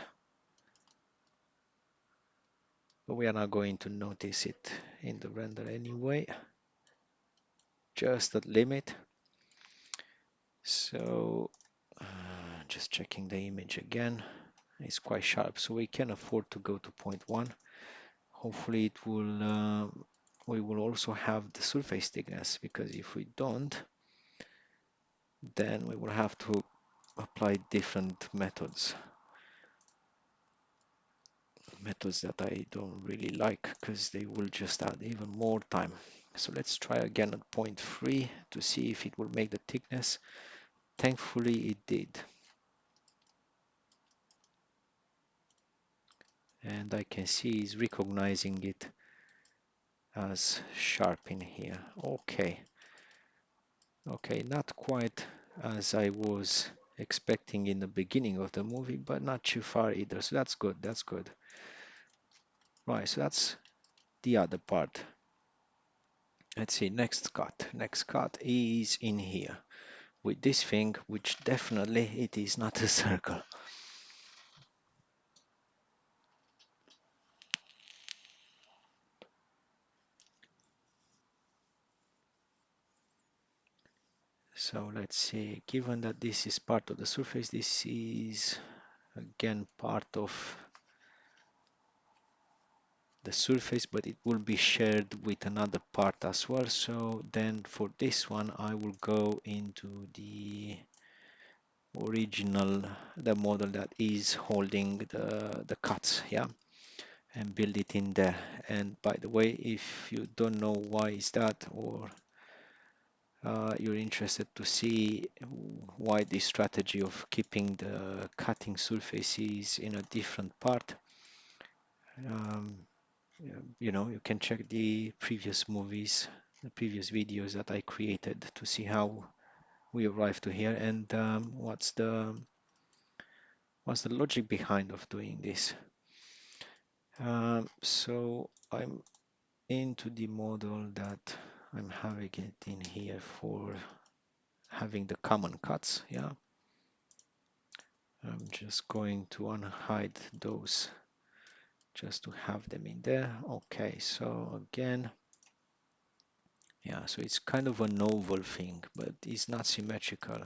but we are not going to notice it in the render anyway. Just at limit. So just checking the image again. It's quite sharp, so we can afford to go to 0.1. Hopefully it will we will also have the surface thickness, because if we don't, then we will have to apply different methods that I don't really like, because they will just add even more time. So let's try again at 0.3 to see if it will make the thickness. Thankfully it did. And I can see he's recognizing it as sharp in here. Okay. Okay, not quite as I was expecting in the beginning of the movie, but not too far either. So that's good. That's good. Right, so that's the other part. Let's see, next cut. Next cut is in here with this thing, which definitely it is not a circle. So let's see, given that this is part of the surface, this is again part of the surface, but it will be shared with another part as well. So then for this one, I will go into the original, the model that is holding the cuts, yeah, and build it in there. And by the way, if you don't know why is that, or you're interested to see why this strategy of keeping the cutting surfaces in a different part, um, you know, you can check the previous movies, the previous videos that I created to see how we arrived to here, and what's the logic behind of doing this. So I'm into the model that I'm having it in here for having the common cuts, yeah. I'm just going to unhide those just to have them in there. Okay, so again, yeah, so it's kind of an oval thing, but it's not symmetrical.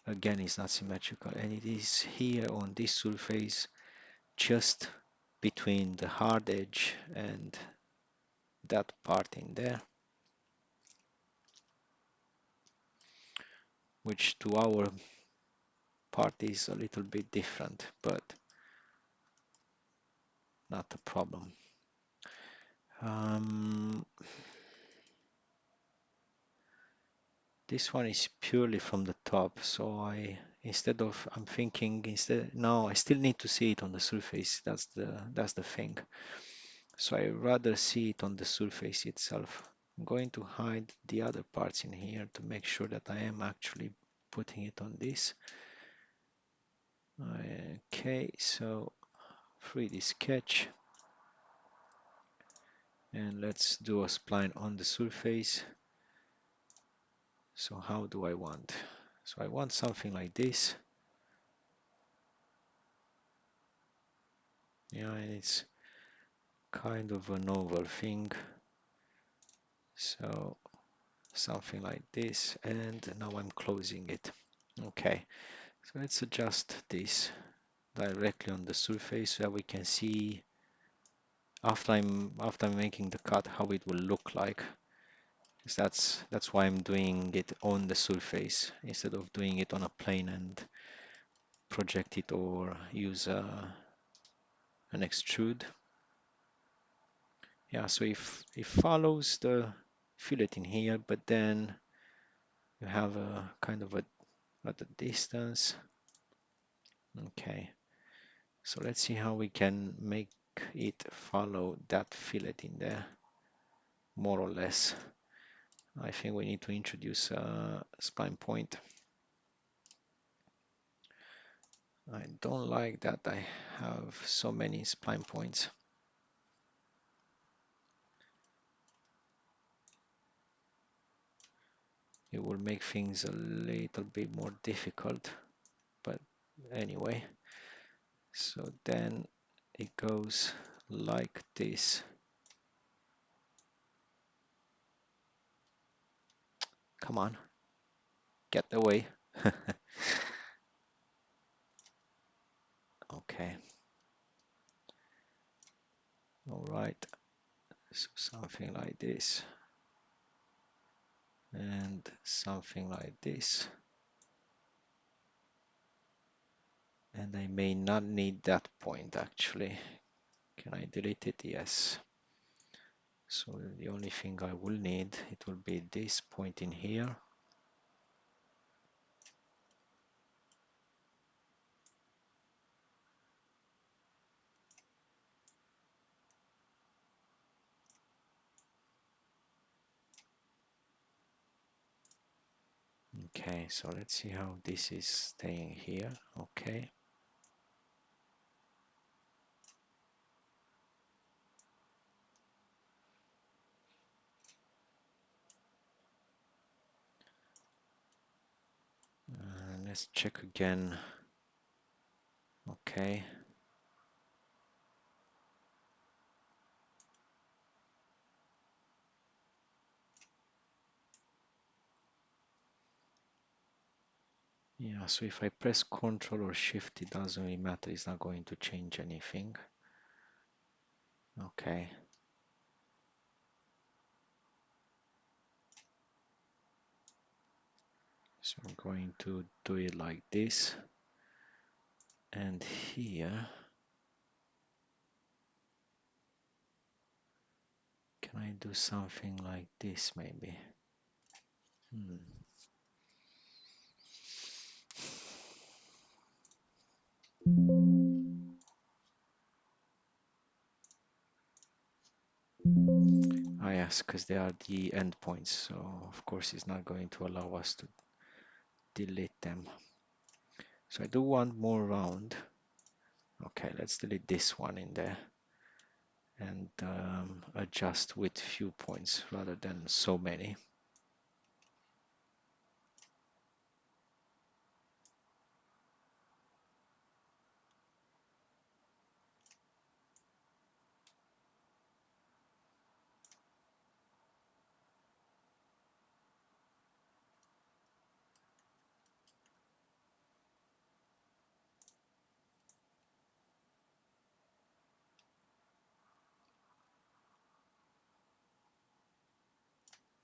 Again, it's not symmetrical, and it is here on this surface, just between the hard edge and that part in there, which to our part is a little bit different, but not a problem. This one is purely from the top, so I'm thinking instead, no, I still need to see it on the surface. That's the thing. So I rather see it on the surface itself. I'm going to hide the other parts in here to make sure that I am actually putting it on this. Okay, so 3D sketch, and let's do a spline on the surface. So how do I want? So I want something like this. Yeah, and it's kind of an oval thing. So something like this, and now I'm closing it. Okay, so let's adjust this directly on the surface so that we can see after I'm making the cut how it will look like. Because that's why I'm doing it on the surface instead of doing it on a plane and project it or use an extrude. Yeah, so if it follows the fillet in here, but then you have a kind of a at a distance. Okay, so let's see how we can make it follow that fillet in there, more or less. I think we need to introduce a spline point. I don't like that I have so many spline points. It will make things a little bit more difficult, but anyway. So then it goes like this. Come on, get away. Okay. All right. So something like this. And something like this. And I may not need that point actually. Can I delete it? Yes. So the only thing I will need, it will be this point in here. Okay, so let's see how this is staying here. Okay. Let's check again. Okay. Yeah, so if I press Ctrl or Shift, it doesn't really matter. It's not going to change anything. Okay. So I'm going to do it like this. And here, can I do something like this maybe? Ah, yes, because they are the endpoints, so of course it's not going to allow us to delete them. So I do want more round. Okay, let's delete this one in there and adjust with few points rather than so many.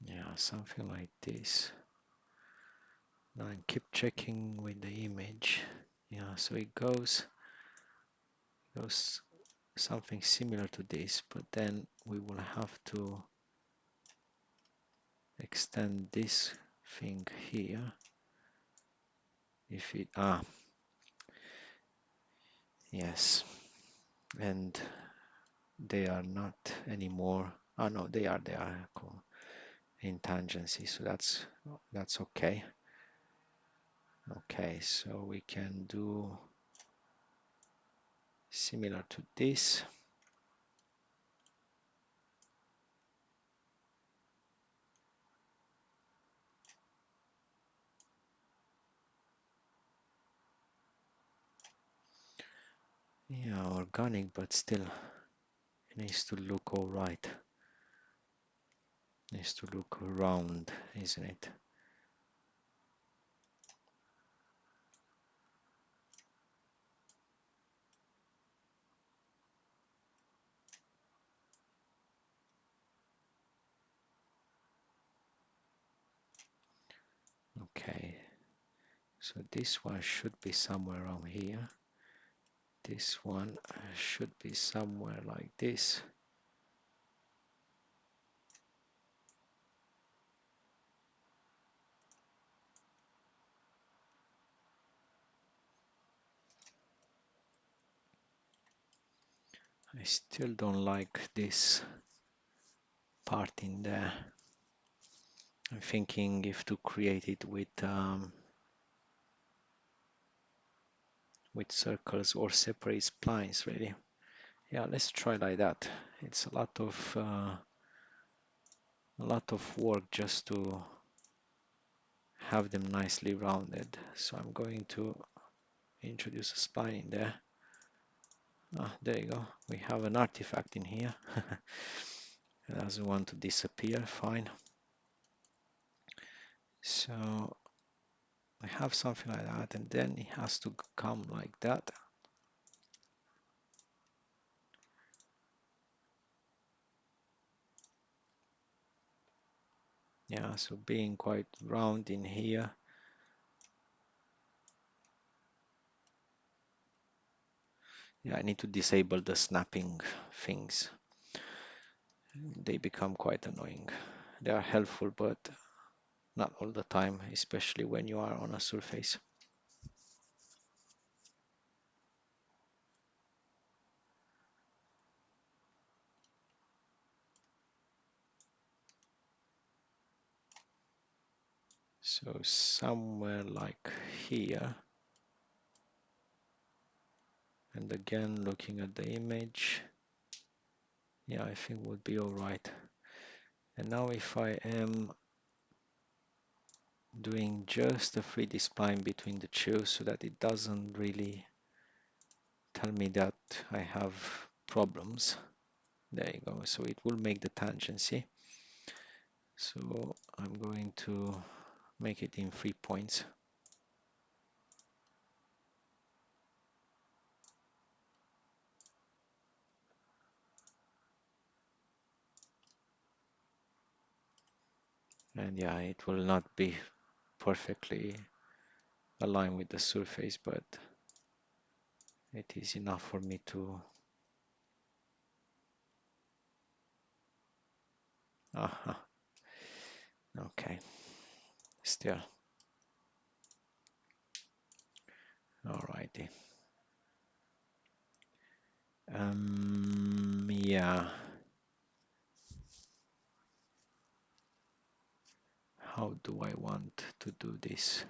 Yeah, something like this. Now I keep checking with the image. Yeah, so it goes something similar to this, but then we will have to extend this thing here. If it yes, and they are not anymore. No, they are cool. In tangency, so that's okay. Okay, so we can do similar to this. Yeah, organic, but still it needs to look all right. Needs to look round, isn't it? Okay, so this one should be somewhere around here. This one should be somewhere like this. I still don't like this part in there. I'm thinking if to create it with circles or separate splines really. Yeah, let's try like that. It's a lot of work just to have them nicely rounded. So I'm going to introduce a spline in there. There you go. We have an artifact in here. It doesn't want to disappear. Fine. So I have something like that, and then it has to come like that. Yeah, so being quite round in here. Yeah, I need to disable the snapping things. They become quite annoying. They are helpful, but not all the time, especially when you are on a surface. So somewhere like here. And again, looking at the image, yeah, I think would be all right. And now if I am doing just a 3D spline between the two so that it doesn't really tell me that I have problems. There you go. So it will make the tangency. So I'm going to make it in 3 points. And yeah, it will not be perfectly aligned with the surface, but it is enough for me to okay, still alrighty. Yeah, how do I want to do this?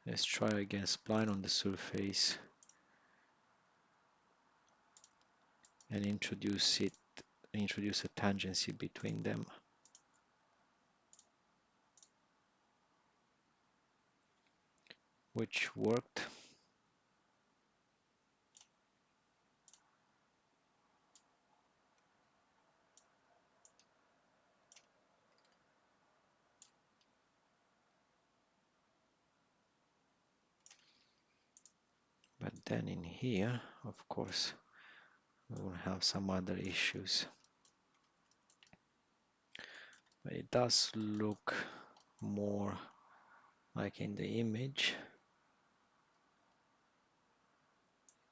Let's try again, spline on the surface and introduce a tangency between them. Which worked. But then in here, of course, we will have some other issues. But it does look more like in the image.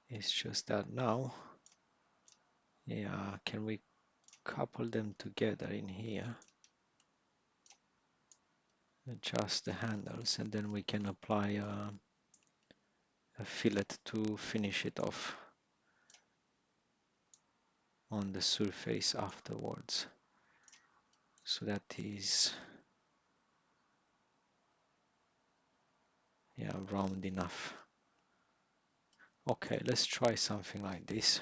It's just that now, yeah, can we couple them together in here? Adjust the handles, and then we can apply a fillet to finish it off on the surface afterwards. So that is, yeah, round enough. Okay, let's try something like this.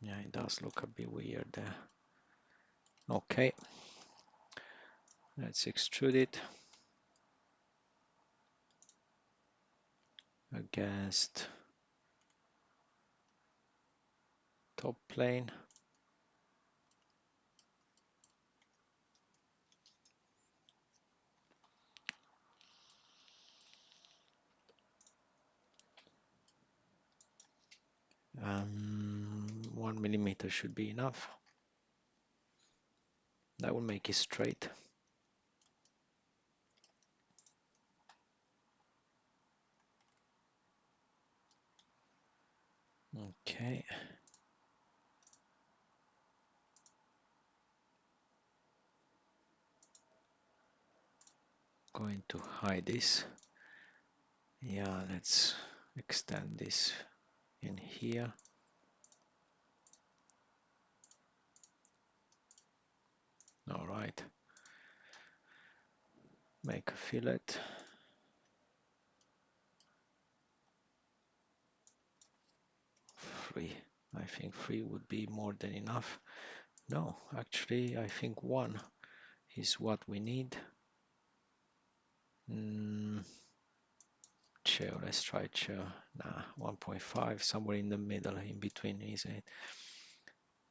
Yeah, it does look a bit weird there. Okay, let's extrude it against top plane. Um, 1 millimeter should be enough. That will make it straight. Okay. Going to hide this. Yeah, let's extend this in here. All right. Make a fillet. 3. I think 3 would be more than enough. No, actually, I think 1 is what we need. Chair, let's try chair. Nah, 1.5, somewhere in the middle, in between, isn't it?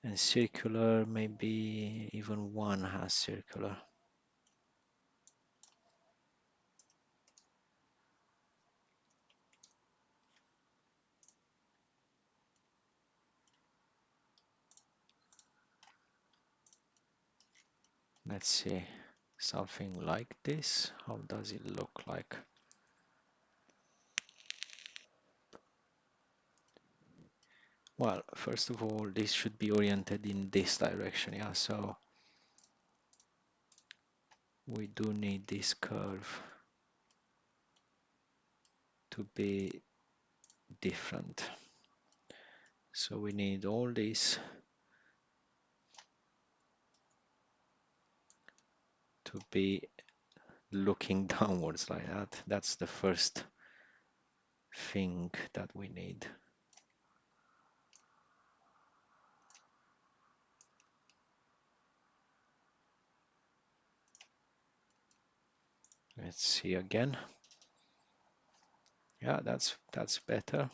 And circular, maybe even 1 has circular. Let's see, something like this. How does it look like? Well, first of all, this should be oriented in this direction, yeah, so we do need this curve to be different. So we need all this to be looking downwards like that. That's the first thing that we need. Let's see again. Yeah, that's better.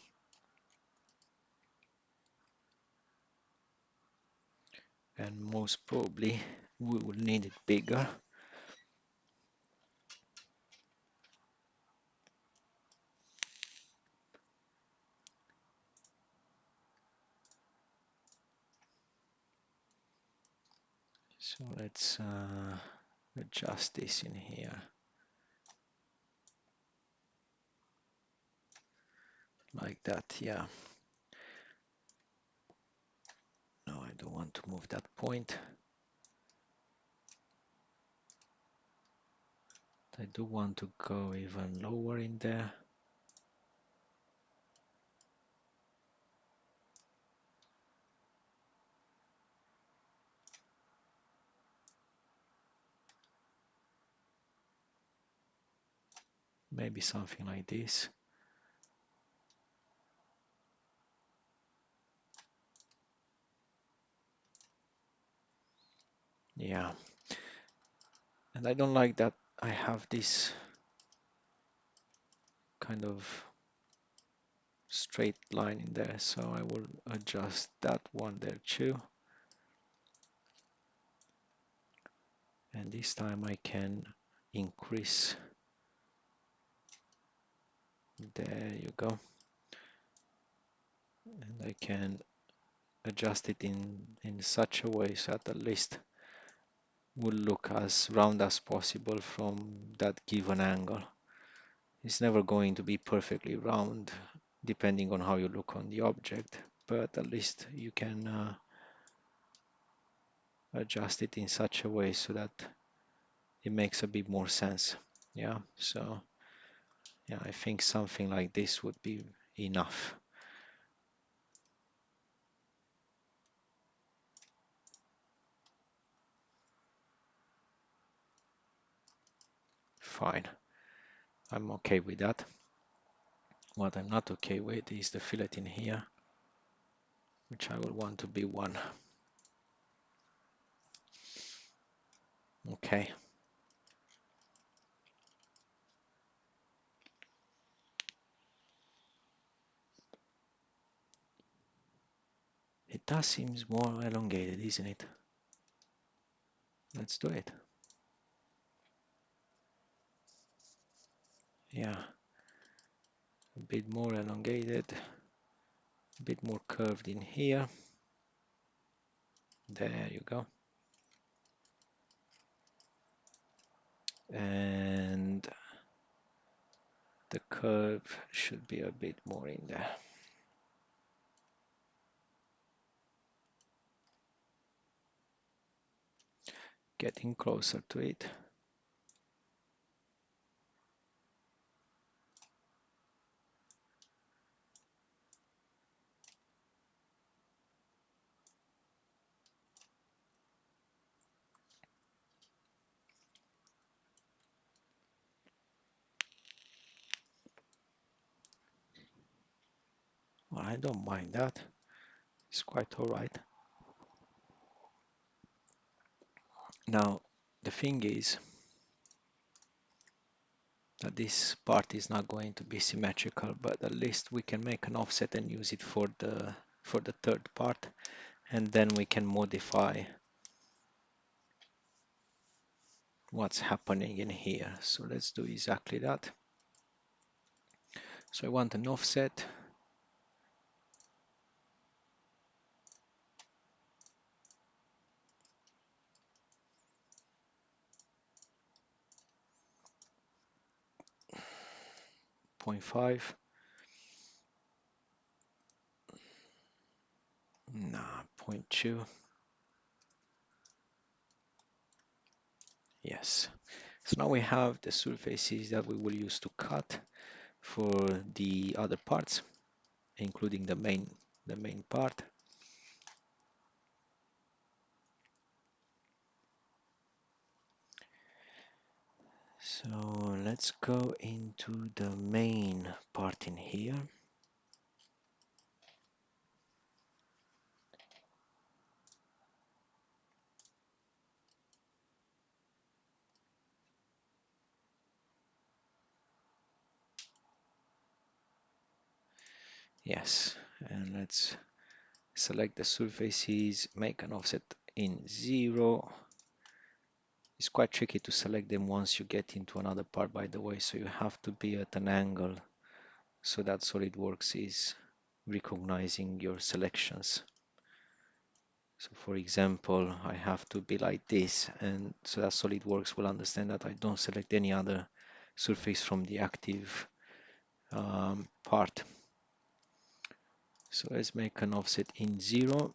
And most probably we will need it bigger. So let's adjust this in here like that. Yeah. No, I don't want to move that point. I do want to go even lower in there. Maybe something like this. Yeah. And I don't like that I have this kind of straight line in there. So I will adjust that one there too. And this time I can increase. There you go. And I can adjust it in such a way so that at least will look as round as possible from that given angle. It's never going to be perfectly round depending on how you look on the object, but at least you can adjust it in such a way so that it makes a bit more sense. Yeah, so yeah, I think something like this would be enough. Fine, I'm okay with that. What I'm not okay with is the fillet in here, which I will want to be 1. Okay. It does seem more elongated, isn't it? Let's do it. Yeah, a bit more elongated, a bit more curved in here. There you go. And the curve should be a bit more in there. Getting closer to it. Well, I don't mind that. It's quite all right. Now, the thing is that this part is not going to be symmetrical, but at least we can make an offset and use it for the third part, and then we can modify what's happening in here. So let's do exactly that. So I want an offset. Point 0.5. Nah, 0.2. Yes. So now we have the surfaces that we will use to cut for the other parts, including the main part. So let's go into the main part in here. Yes, and let's select the surfaces, make an offset in 0. It's quite tricky to select them once you get into another part, by the way, so you have to be at an angle so that SolidWorks is recognizing your selections. So for example, I have to be like this, and so that SolidWorks will understand that I don't select any other surface from the active part. So let's make an offset in 0.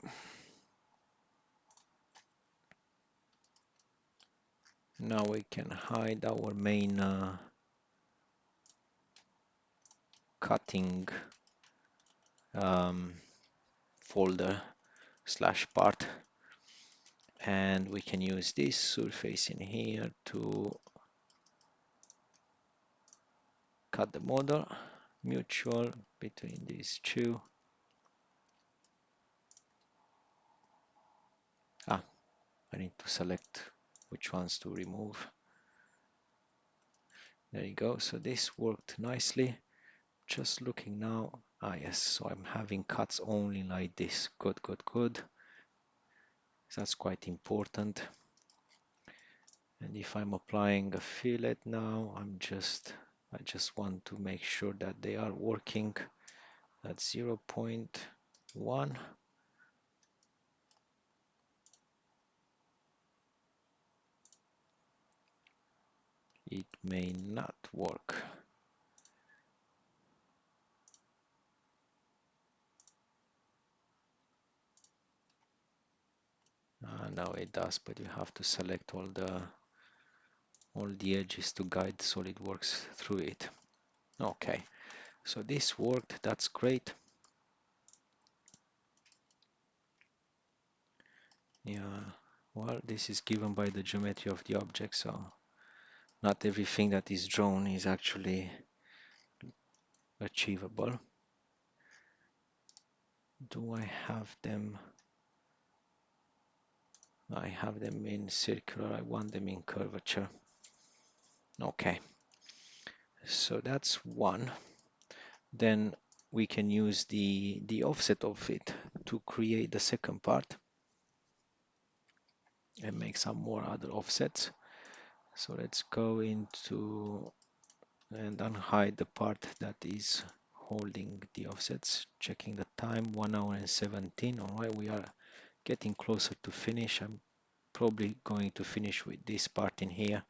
Now we can hide our main cutting folder / part, and we can use this surface in here to cut the model, mutual between these two. I need to select which ones to remove. There you go. So this worked nicely. Just looking now. Yes, so I'm having cuts only like this. Good, good, good. That's quite important. And if I'm applying a fillet now, I just want to make sure that they are working. That's 0.1. It may not work. Now it does, but you have to select all the edges to guide SolidWorks through it. Okay, so this worked. That's great. Yeah, well, this is given by the geometry of the object, so not everything that is drawn is actually achievable. Do I have them? I have them in circular. I want them in curvature. Okay, so that's one. Then we can use the offset of it to create the second part and make some more other offsets. So let's go into and unhide the part that is holding the offsets. Checking the time, 1 hour and 17. All right, we are getting closer to finish. I'm probably going to finish with this part in here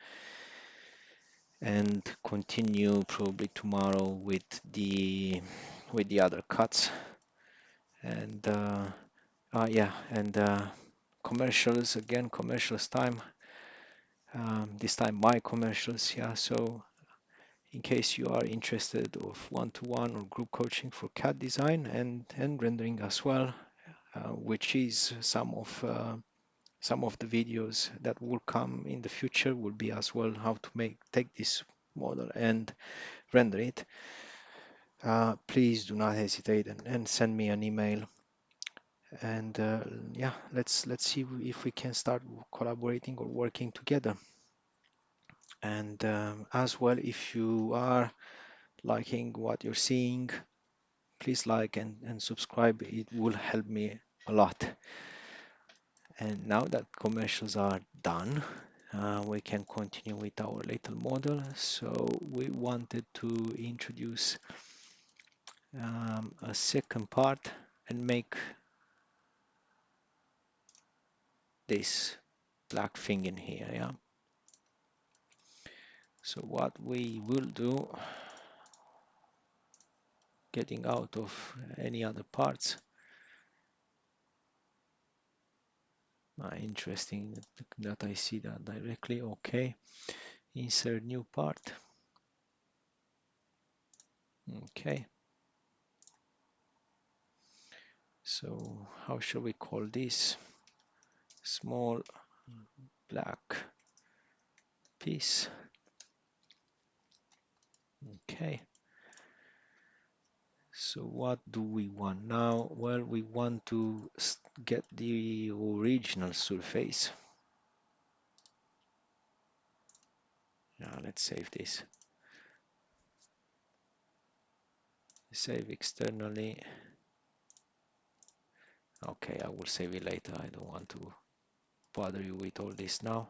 and continue probably tomorrow with the other cuts. And yeah, and commercials again, commercials time. This time my commercials, yeah. So in case you are interested of one-to-one or group coaching for CAD design and rendering as well, which is some of the videos that will come in the future will be as well how to take this model and render it. Please do not hesitate and send me an email. And yeah, let's see if we can start collaborating or working together. And as well, if you are liking what you're seeing, please like and subscribe. It will help me a lot. And now that commercials are done, we can continue with our little model. So we wanted to introduce a second part and make this black thing in here, yeah. So what we will do, getting out of any other parts. Interesting that I see that directly. Okay, insert new part. Okay, so how shall we call this? Small black piece. Okay, so what do we want now? Well, we want to get the original surface. Let's save this. Save externally. Okay, I will save it later. I don't want to bother you with all this now.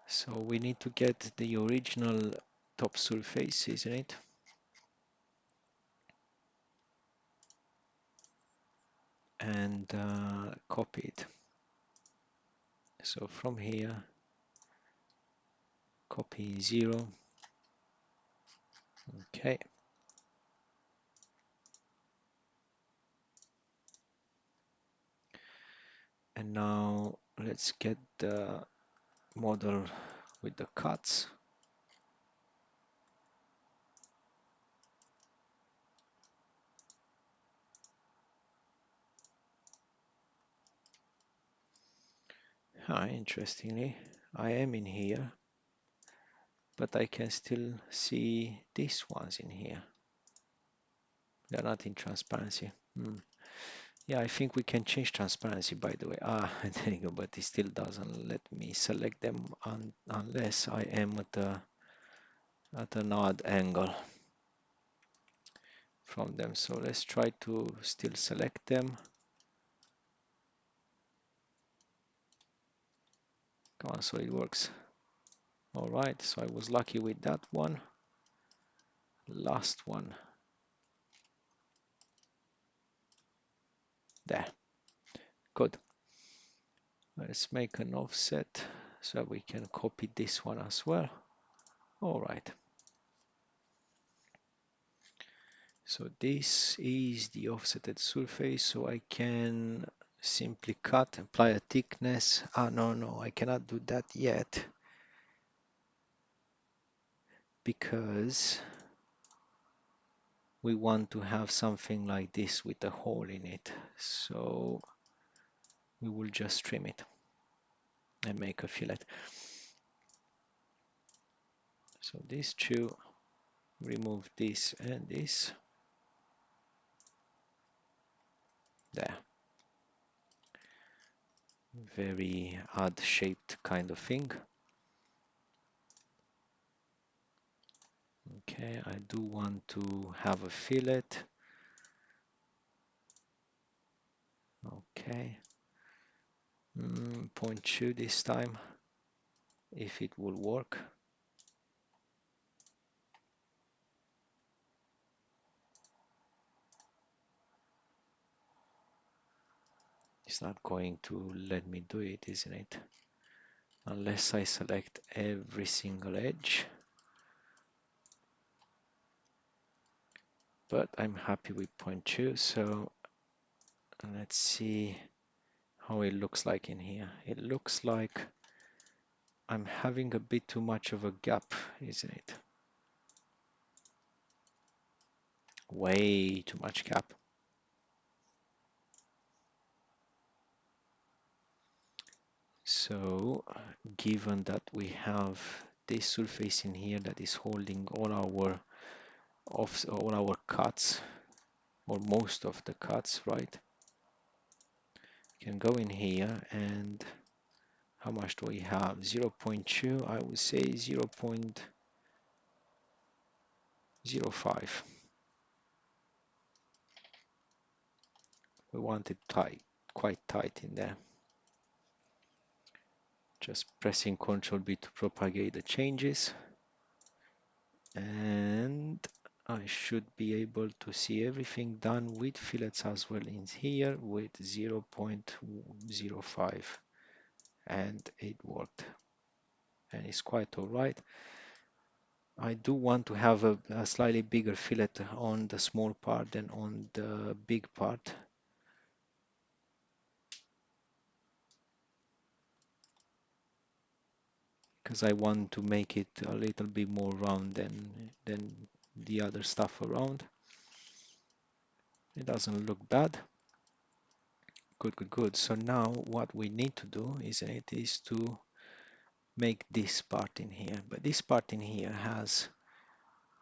So we need to get the original top surface, isn't it? and copy it. So from here, copy 0. Okay. And now let's get the model with the cuts. Interestingly, I am in here, but I can still see these ones in here. They're not in transparency. Yeah, I think we can change transparency, by the way. There you go, but it still doesn't let me select them unless I am at an odd angle from them. So let's try to still select them. Come on, Solidworks. All right, so I was lucky with that one. Last one. There. Good. Let's make an offset so we can copy this one as well. All right. So this is the offsetted surface, so I can simply cut, apply a thickness. No, I cannot do that yet because we want to have something like this with a hole in it. So we will just trim it and make a fillet. So these two, remove this and this. There. Very odd shaped kind of thing. Okay, I do want to have a fillet. Okay. 0.2 this time, if it will work. It's not going to let me do it, isn't it? Unless I select every single edge. But I'm happy with 0.2, so let's see how it looks like in here. It looks like I'm having a bit too much of a gap, isn't it? Way too much gap. So given that we have this surface in here that is holding all our cuts, or most of the cuts, right? Can go in here, and how much do we have? 0.2, I would say 0.05. We want it tight, quite tight in there. Just pressing Ctrl B to propagate the changes. And I should be able to see everything done with fillets as well in here with 0.05, and it worked, and it's quite all right. I do want to have a slightly bigger fillet on the small part than on the big part. Because I want to make it a little bit more round than the other stuff around. It doesn't look bad. Good. So now what we need to do is to make this part in here. But this part in here has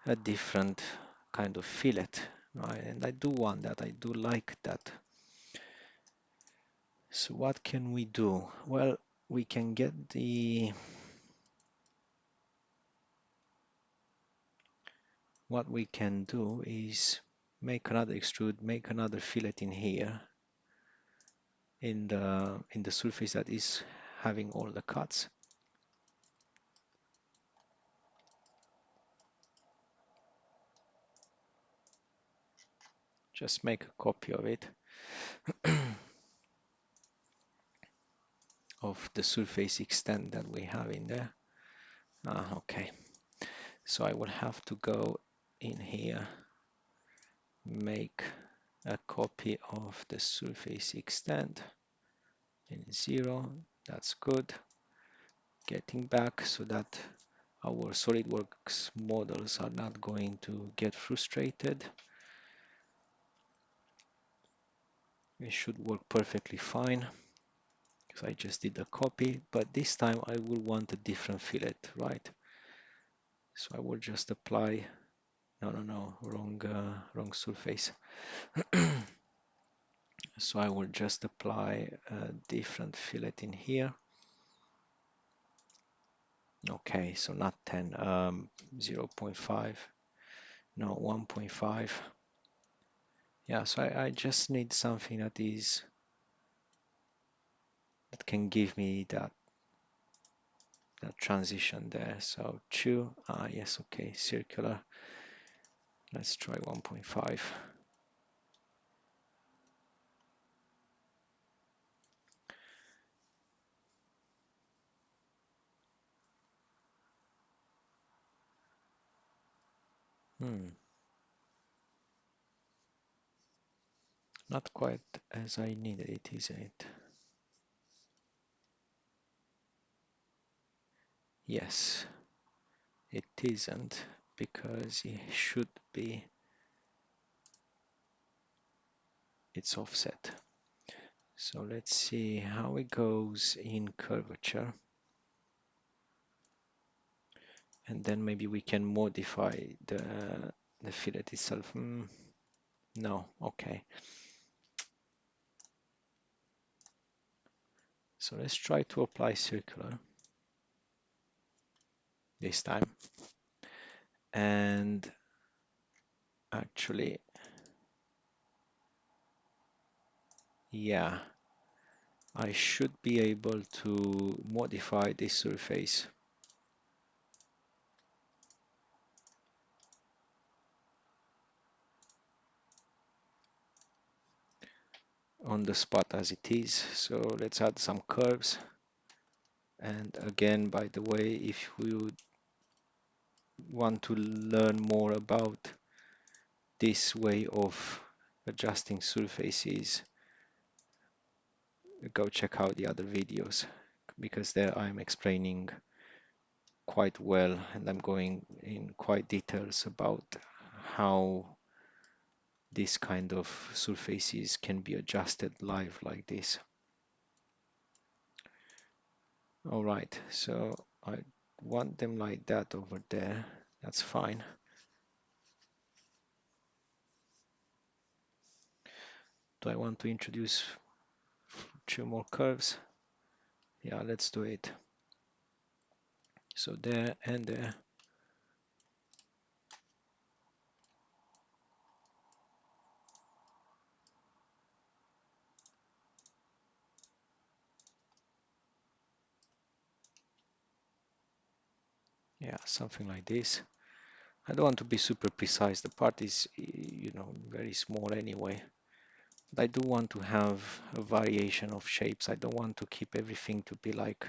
a different kind of fillet, right? And I do want that. I do like that. So what can we do? Well, we can get what we can do is make another extrude, make another fillet in here in the surface that is having all the cuts. Just make a copy of it. of the surface extent that we have in there. Okay, so I will have to go in here, make a copy of the surface extent in 0. That's good. Getting back so that our SolidWorks models are not going to get frustrated. It should work perfectly fine because I just did a copy, but this time I will want a different fillet, right? So I will just apply, no, wrong surface. So I will just apply a different fillet in here. Okay, so not 10, 0.5, no, 1.5. Yeah, so I just need something that can give me that transition there. So 2, yes, okay, circular. Let's try 1.5. Not quite as I needed it, isn't it? Yes, it isn't, because it should be its offset. So let's see how it goes in curvature. And then maybe we can modify the fillet itself. No, okay. So let's try to apply circular this time. And actually, yeah, I should be able to modify this surface on the spot as it is. So let's add some curves. And again, by the way, if you want to learn more about this way of adjusting surfaces, go check out the other videos, because there I'm explaining quite well and I'm going in quite details about how this kind of surfaces can be adjusted live like this. All right, so I want them like that over there. That's fine. Do I want to introduce 2 more curves? Yeah, let's do it. So there and there. Yeah, something like this. I don't want to be super precise. The part is, very small anyway. But I do want to have a variation of shapes. I don't want to keep everything to be like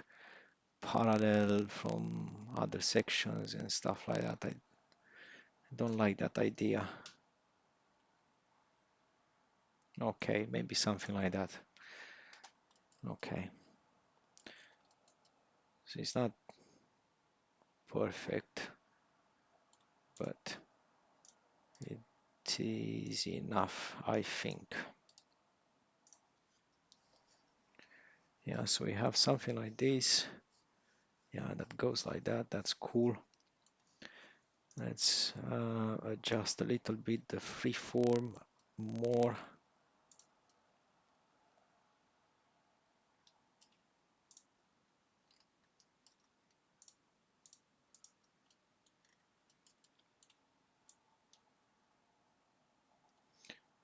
parallel from other sections and stuff like that. I don't like that idea. Okay, maybe something like that. Okay. So it's not perfect, but it is enough, I think. Yeah, so we have something like this. Yeah, that goes like that. That's cool. Let's adjust a little bit the freeform more.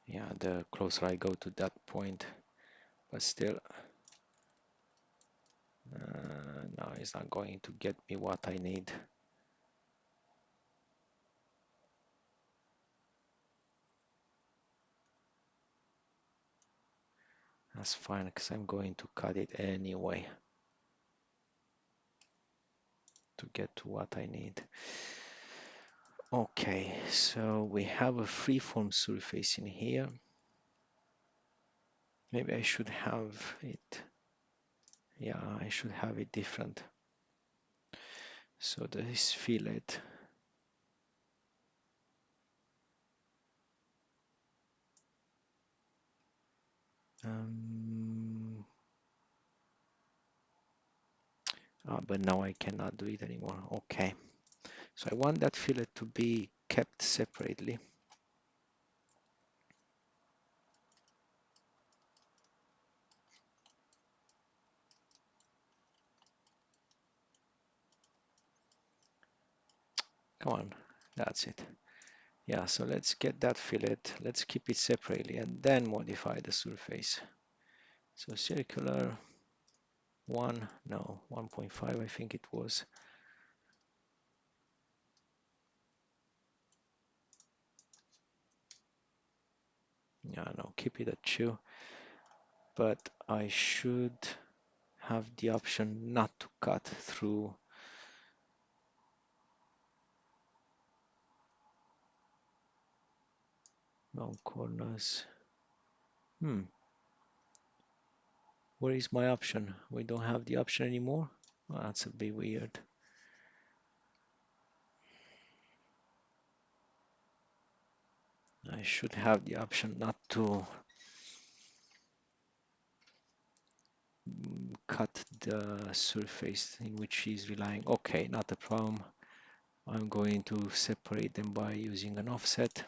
Yeah, the closer I go to that point, but still, no, it's not going to get me what I need. That's fine because I'm going to cut it anyway to get to what I need. Okay, so we have a freeform surface in here. Maybe I should have it. Yeah, I should have it different. So this fillet. But now I cannot do it anymore. Okay, so I want that fillet to be kept separately. Come on, that's it. Yeah, so let's get that fillet, let's keep it separately and then modify the surface. So circular 1, no, 1.5 I think it was. Yeah, no, keep it at 2. But I should have the option not to cut through long corners. Where is my option? We don't have the option anymore? Well, that's a bit weird. I should have the option not to cut the surface in which she's relying. Okay, not a problem. I'm going to separate them by using an offset.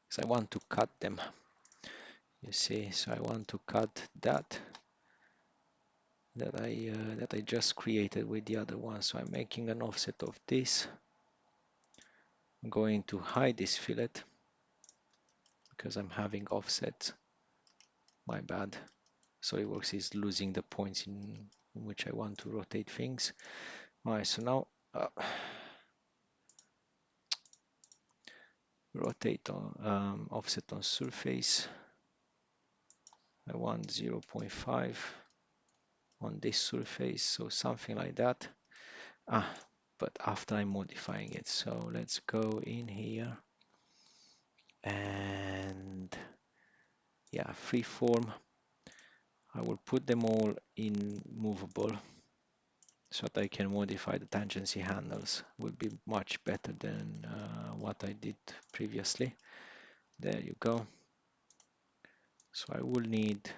Because I want to cut them. You see, so I want to cut that I just created with the other one. So I'm making an offset of this. I'm going to hide this fillet because I'm having offsets. My bad. Solidworks is losing the points in which I want to rotate things. All right, so now rotate on offset on surface. I want 0.5 on this surface, so something like that. But after I'm modifying it, so let's go in here and yeah, freeform. I will put them all in movable so that I can modify the tangency handles. Will be much better than what I did previously. There you go. So I will need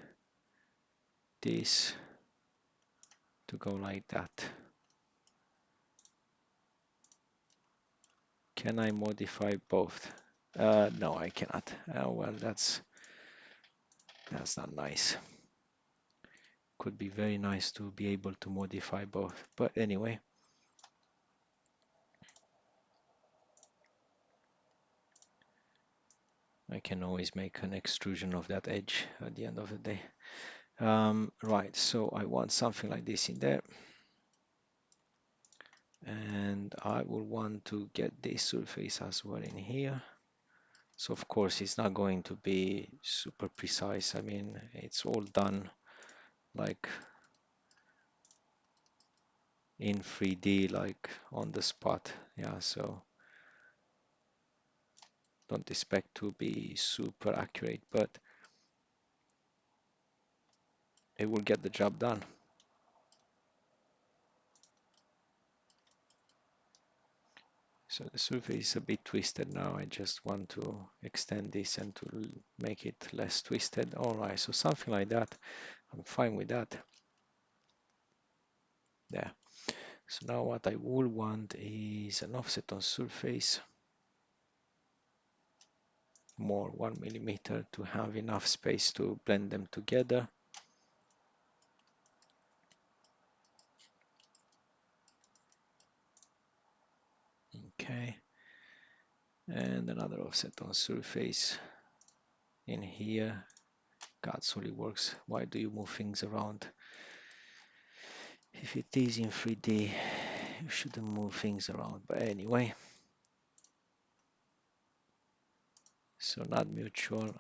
this to go like that. Can I modify both? No, I cannot. Well, that's not nice. Could be very nice to be able to modify both, but anyway. I can always make an extrusion of that edge at the end of the day. Right, so I want something like this in there. And I will want to get this surface as well in here. So of course it's not going to be super precise. I mean, it's all done like in 3D, like on the spot. Yeah, so don't expect to be super accurate, but it will get the job done. So the surface is a bit twisted now. I just want to extend this and to make it less twisted. All right, so something like that. I'm fine with that. There. So now what I will want is an offset on surface, more 1 millimeter to have enough space to blend them together. Okay. And another offset on surface in here. God, Solidworks, why do you move things around? If it is in 3D, you shouldn't move things around. But anyway, So not mutual,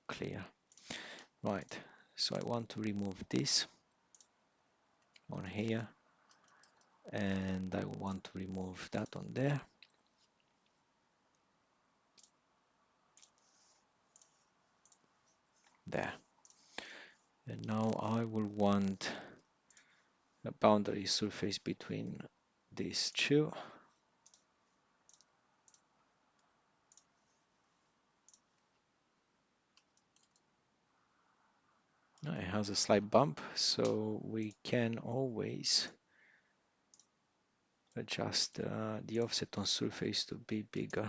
clear. Right, so I want to remove this on here, and I want to remove that on there. There. And now I will want a boundary surface between these two. It has a slight bump, so we can always adjust the offset on surface to be bigger.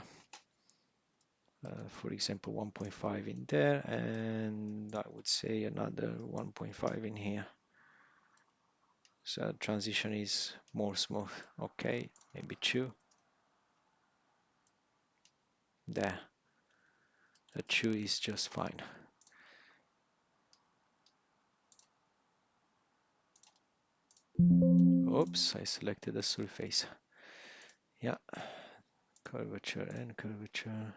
For example, 1.5 in there, and I would say another 1.5 in here. So transition is more smooth. Okay, maybe 2. There. The 2 is just fine. Oops, I selected the surface. Yeah, curvature and curvature.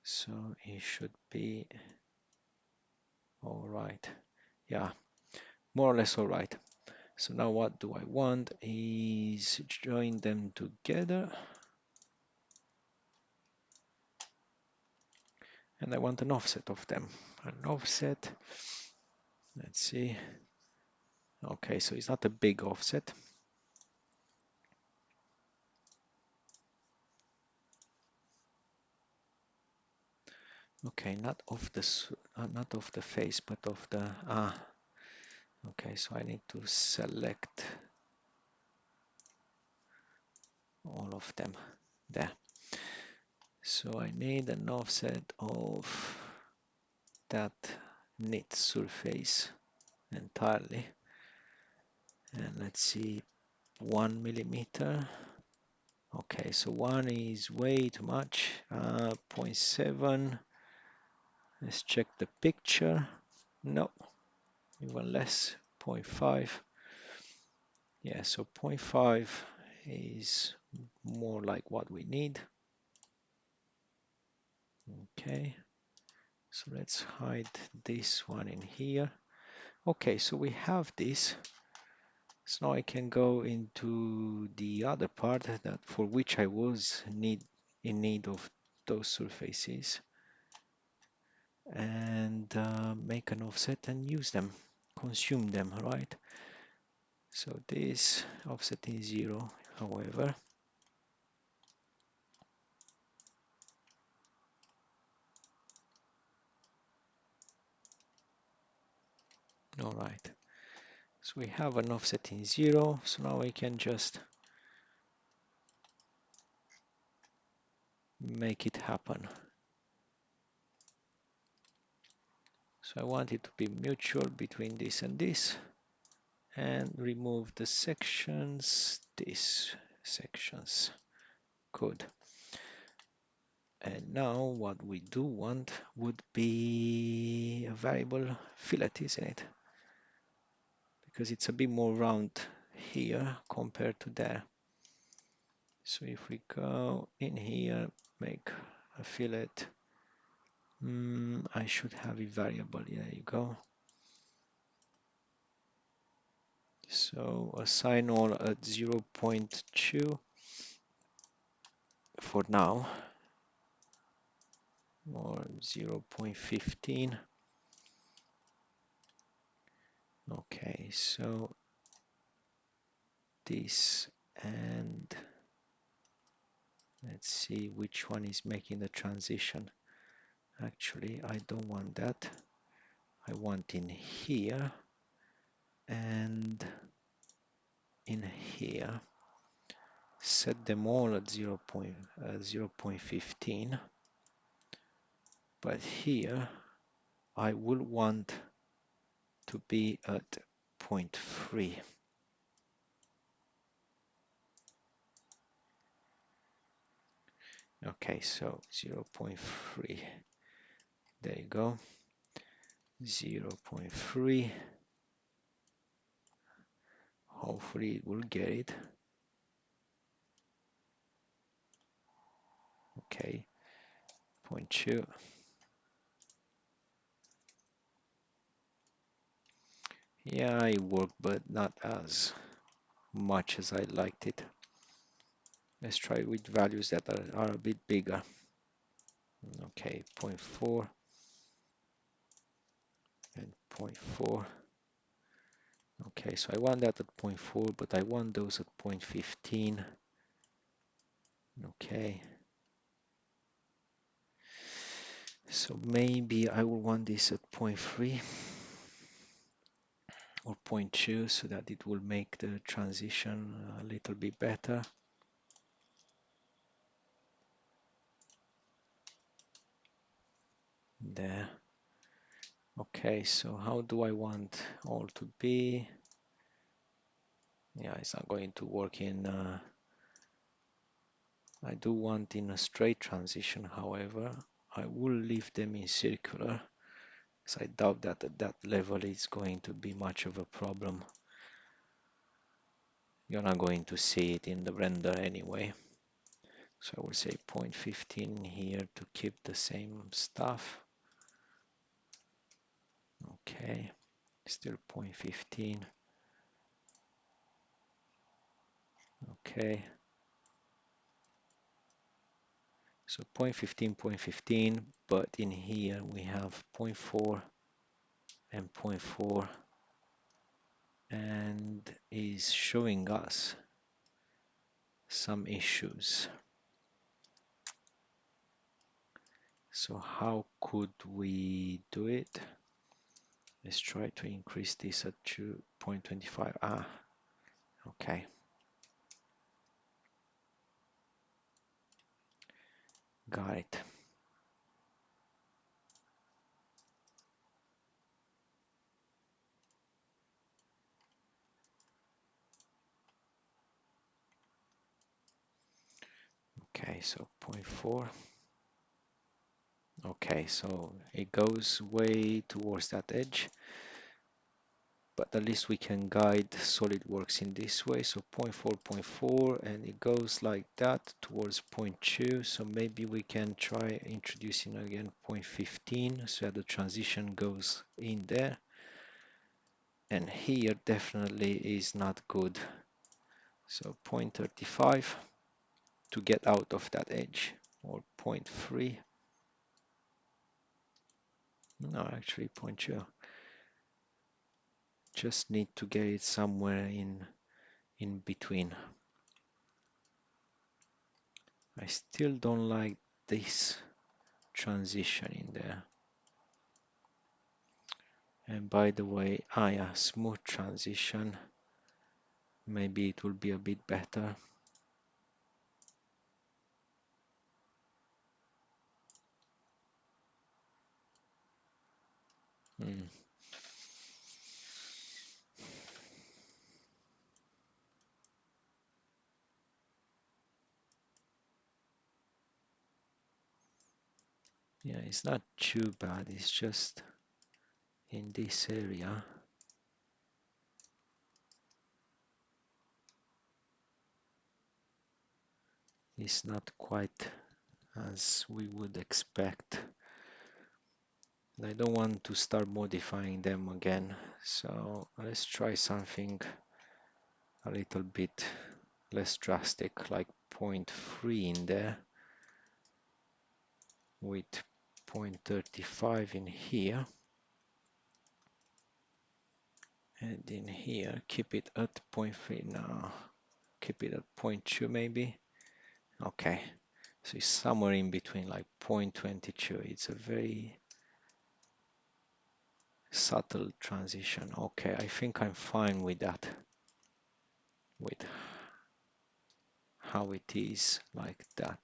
So it should be all right. Yeah, more or less all right. So now what do I want is join them together. And I want an offset of them. An offset, let's see. Okay, so it's not a big offset. Okay, not of the face, but of the okay, so I need to select all of them there. So I need an offset of that knit surface entirely, and let's see, 1 millimeter. Okay, so 1 is way too much. 0.7. Let's check the picture. No, even less. 0.5. Yeah, so 0.5 is more like what we need. Okay, so let's hide this one in here. Okay, so we have this. So now I can go into the other part that for which I was in need of those surfaces, and make an offset and use them, consume them, right? So this offset is 0, however. All right, so we have an offset in 0, so now we can just make it happen. So I want it to be mutual between this and this, and remove the sections, these sections. Good. And now what we do want would be a variable fillet, isn't it? Because it's a bit more round here compared to there. So if we go in here, make a fillet, I should have a variable. There you go. So assign all at 0.2 for now, or 0.15. Okay, so this, and let's see which one is making the transition. Actually, I don't want that. I want in here and in here. Set them all at 0.15. But here, I will want to be at 0.3. Okay, so 0.3. There you go. 0.3. Hopefully it will get it. Okay, 0.2. Yeah, it worked, but not as much as I liked it. Let's try with values that are a bit bigger. Okay, 0.4 and 0.4. Okay, so I want that at 0.4, but I want those at 0.15. Okay. So maybe I will want this at 0.3 or 0.2 so that it will make the transition a little bit better. There. Okay, so how do I want all to be? Yeah, it's not going to work in I do want in a straight transition, however. I will leave them in circular, because I doubt that at that level it's going to be much of a problem. You're not going to see it in the render anyway. So I will say 0.15 here to keep the same stuff. Okay, still 0.15. Okay. So 0.15, 0.15, but in here we have 0.4 and 0.4, and is showing us some issues. So how could we do it? Let's try to increase this at 2.25. Ah, okay. Got it. Okay, so 0.4. Okay, so it goes way towards that edge, but at least we can guide Solidworks in this way. So 0.4, 0.4, and it goes like that towards 0.2. So maybe we can try introducing again 0.15 so that the transition goes in there. And here definitely is not good. So 0.35 to get out of that edge, or 0.3. No, actually 0.2. Just need to get it somewhere in between. I still don't like this transition in there. And by the way, yeah, smooth transition. Maybe it will be a bit better. Hmm. Yeah, it's not too bad. It's just in this area. It's not quite as we would expect. I don't want to start modifying them again, so let's try something a little bit less drastic, like 0.3 in there with 0.35 in here, and in here keep it at 0.3. Now keep it at 0.2 maybe. Okay, so it's somewhere in between, like 0.22. It's a very subtle transition. Okay, I think I'm fine with that, with how it is like that.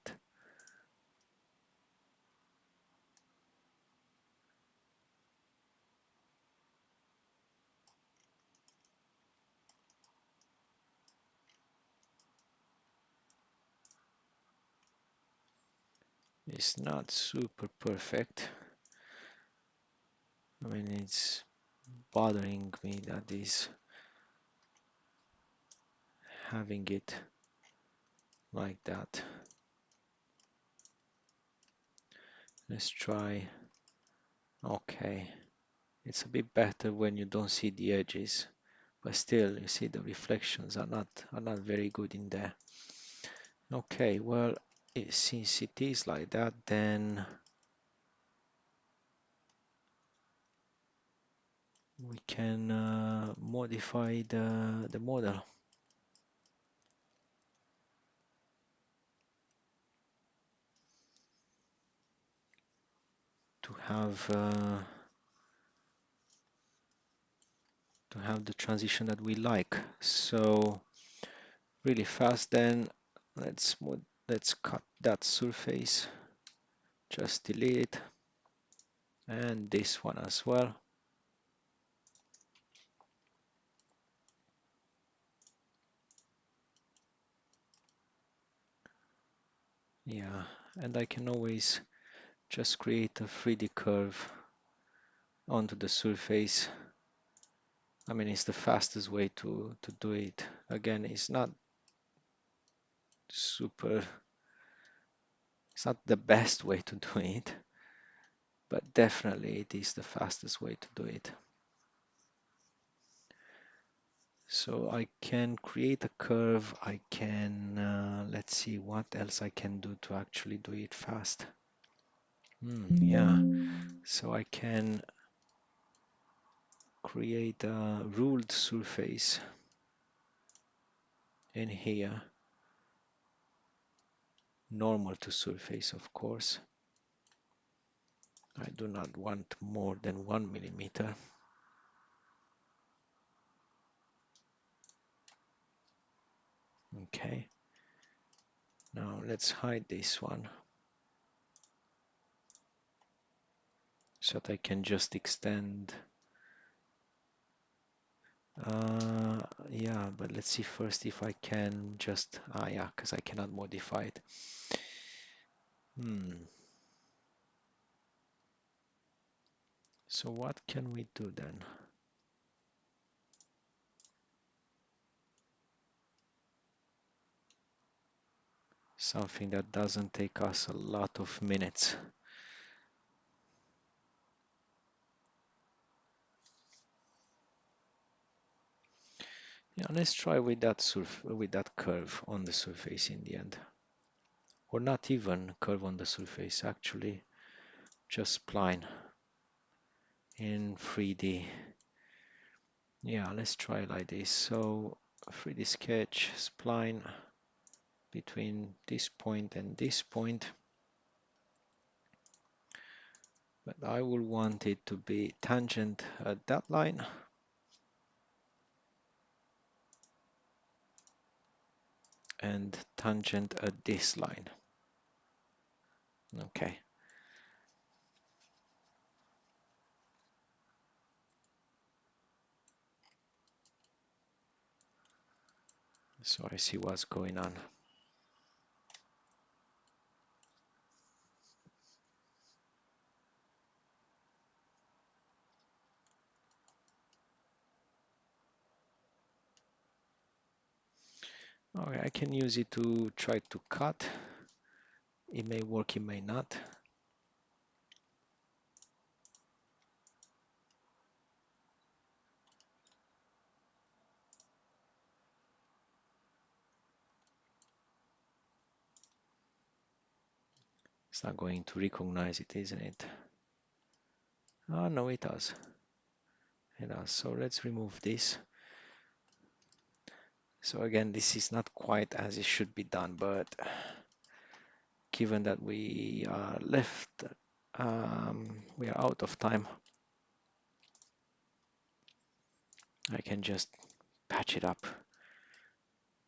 It's not super perfect. I mean, it's bothering me that is having it like that. Let's try. Okay, it's a bit better when you don't see the edges, but still you see the reflections are not very good in there. Okay, well, since it is like that, then we can modify the model to have the transition that we like. So really fast, then let's cut that surface, just delete it, and this one as well. Yeah, and I can always just create a 3D curve onto the surface. I mean, it's the fastest way to do it. Again, super, it's not the best way to do it, but definitely it is the fastest way to do it. So I can create a curve. I can, let's see what else I can do to actually do it fast. Yeah, so I can create a ruled surface in here, normal to surface, of course. I do not want more than 1 millimeter. Okay, now let's hide this one so that I can just extend. Yeah, but let's see first if I can just, yeah, because I cannot modify it. So what can we do then? Something that doesn't take us a lot of minutes. Yeah, let's try with that curve on the surface in the end. Or not even curve on the surface, actually just spline in 3D. Yeah, let's try like this. So 3D sketch, spline between this point and this point. But I will want it to be tangent at that line. And tangent at this line. Okay. So I see what's going on. Okay, I can use it to try to cut. It may work, it may not. It's not going to recognize it, isn't it? Oh, no, it does. It does. So let's remove this. So again, this is not quite as it should be done, but given that we are we are out of time, I can just patch it up.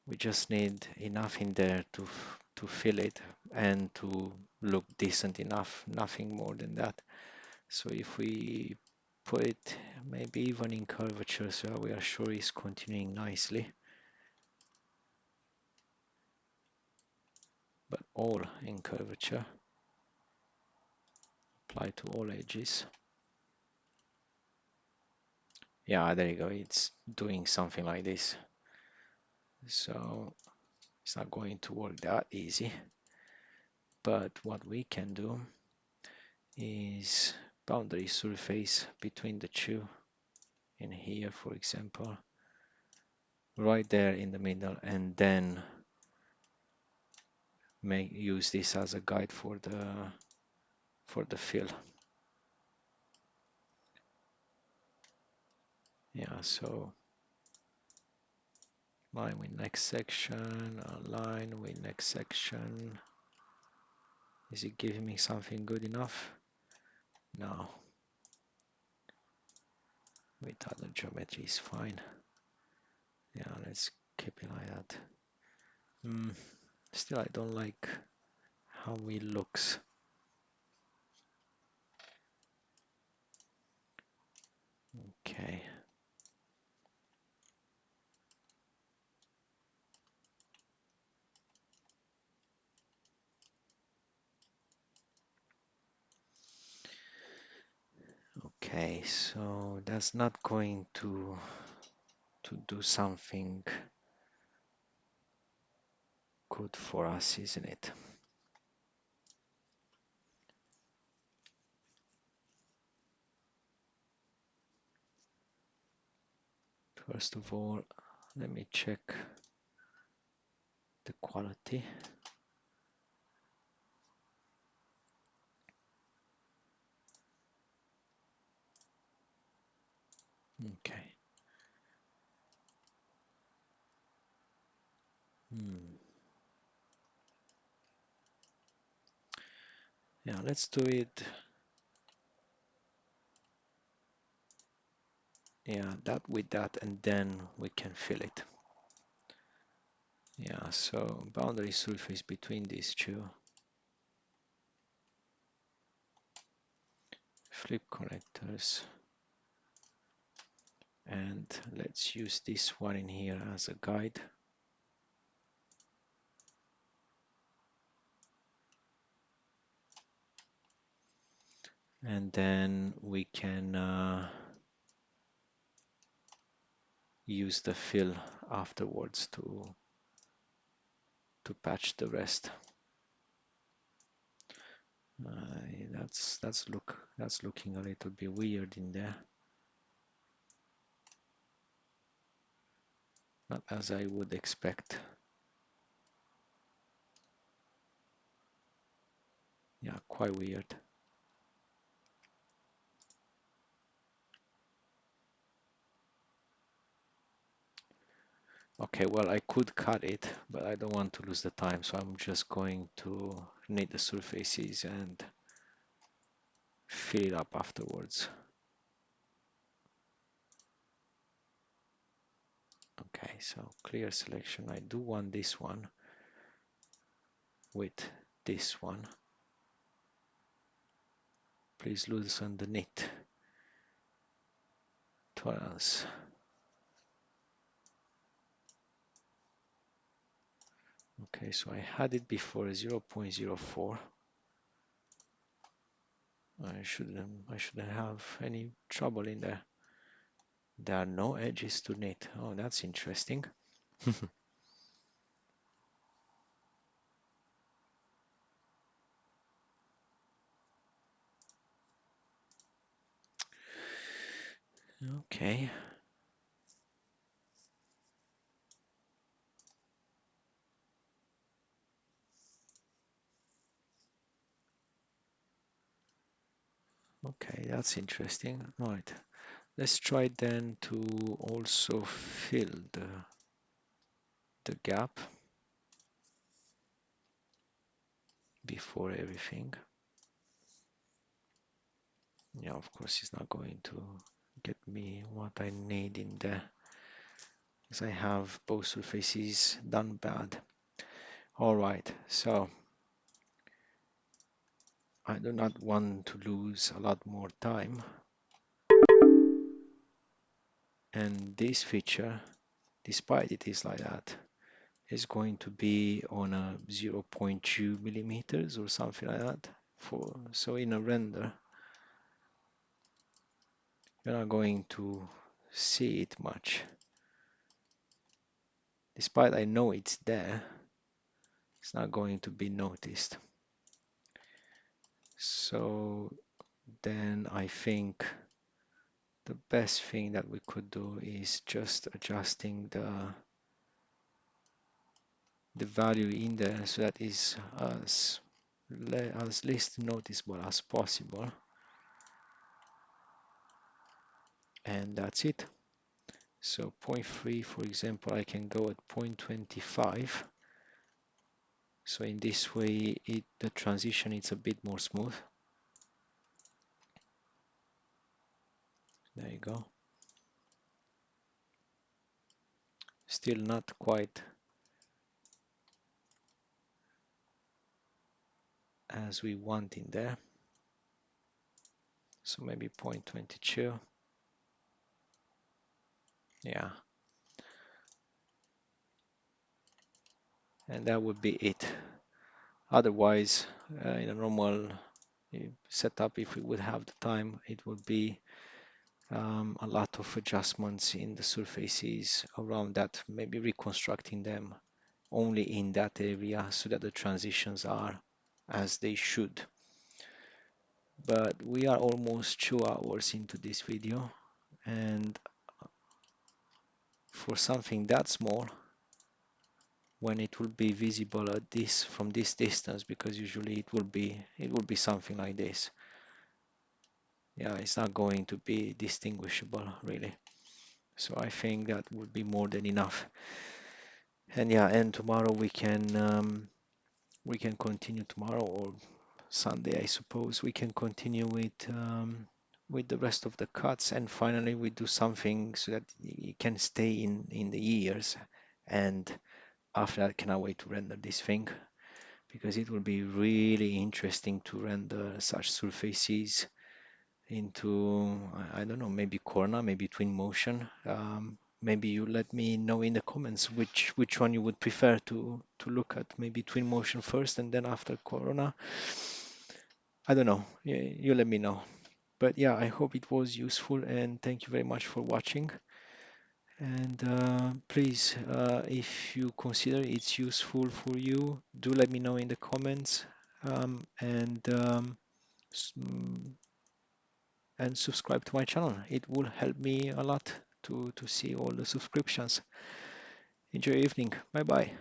We just need enough in there to fill it and to look decent enough, nothing more than that. So if we put it maybe even in curvature, so we are sure it's continuing nicely, but all in curvature, apply to all edges. Yeah, there you go, it's doing something like this. So it's not going to work that easy, but what we can do is boundary surface between the two, in here for example, right there in the middle, and then use this as a guide for the fill. Yeah, so line with next section, line with next section. Is it giving me something good enough? No. With other geometry is fine. Yeah, let's keep it like that. Still, I don't like how it looks. Okay. Okay, so that's not going to do something good for us, isn't it? First of all, let me check the quality. Okay. Yeah, let's do it. Yeah, that with that, and then we can fill it. Yeah, so boundary surface between these two. Flip connectors. And let's use this one in here as a guide. And then we can use the fill afterwards to patch the rest. That's looking a little bit weird in there. Not as I would expect. Yeah, quite weird. Okay, well, I could cut it, but I don't want to lose the time, so I'm just going to knit the surfaces and fill it up afterwards. Okay, so clear selection. I do want this one with this one. Please loosen the knit. Tolerance. Okay, so I had it before 0.04. I shouldn't have any trouble in there. There are no edges to knit. Oh, that's interesting. Okay. Okay, that's interesting. Right. Let's try then to also fill the gap before everything. Yeah, of course, it's not going to get me what I need in there, because I have both surfaces done bad. All right, so I do not want to lose a lot more time. And this feature, despite it is like that, is going to be on a 0.2 millimeters or something like that. So in a render, you're not going to see it much. Despite I know it's there, it's not going to be noticed. So then I think the best thing that we could do is just adjusting the value in there so that is as least noticeable as possible. And that's it. So 0.3, for example, I can go at 0.25. So in this way, the transition is a bit more smooth. There you go. Still not quite as we want in there. So maybe 0.22. Yeah. And that would be it. Otherwise, in a normal setup, if we would have the time, it would be a lot of adjustments in the surfaces around that, maybe reconstructing them only in that area so that the transitions are as they should. But we are almost 2 hours into this video, and for something that small, when it will be visible at this from this distance, because usually it will be something like this. Yeah, it's not going to be distinguishable really. So I think that would be more than enough. And yeah, and tomorrow we can continue tomorrow, or Sunday, I suppose. We can continue with the rest of the cuts, and finally we do something so that it can stay in the ears. And after that, cannot wait to render this thing, because it will be really interesting to render such surfaces into, I don't know, maybe corner, maybe twin motion. Maybe you let me know in the comments which one you would prefer to look at. Maybe twin motion first and then after corona. I don't know. You let me know. But yeah, I hope it was useful, and thank you very much for watching. And please, if you consider it's useful for you, do let me know in the comments. And and subscribe to my channel. It will help me a lot to see all the subscriptions. Enjoy your evening. Bye bye.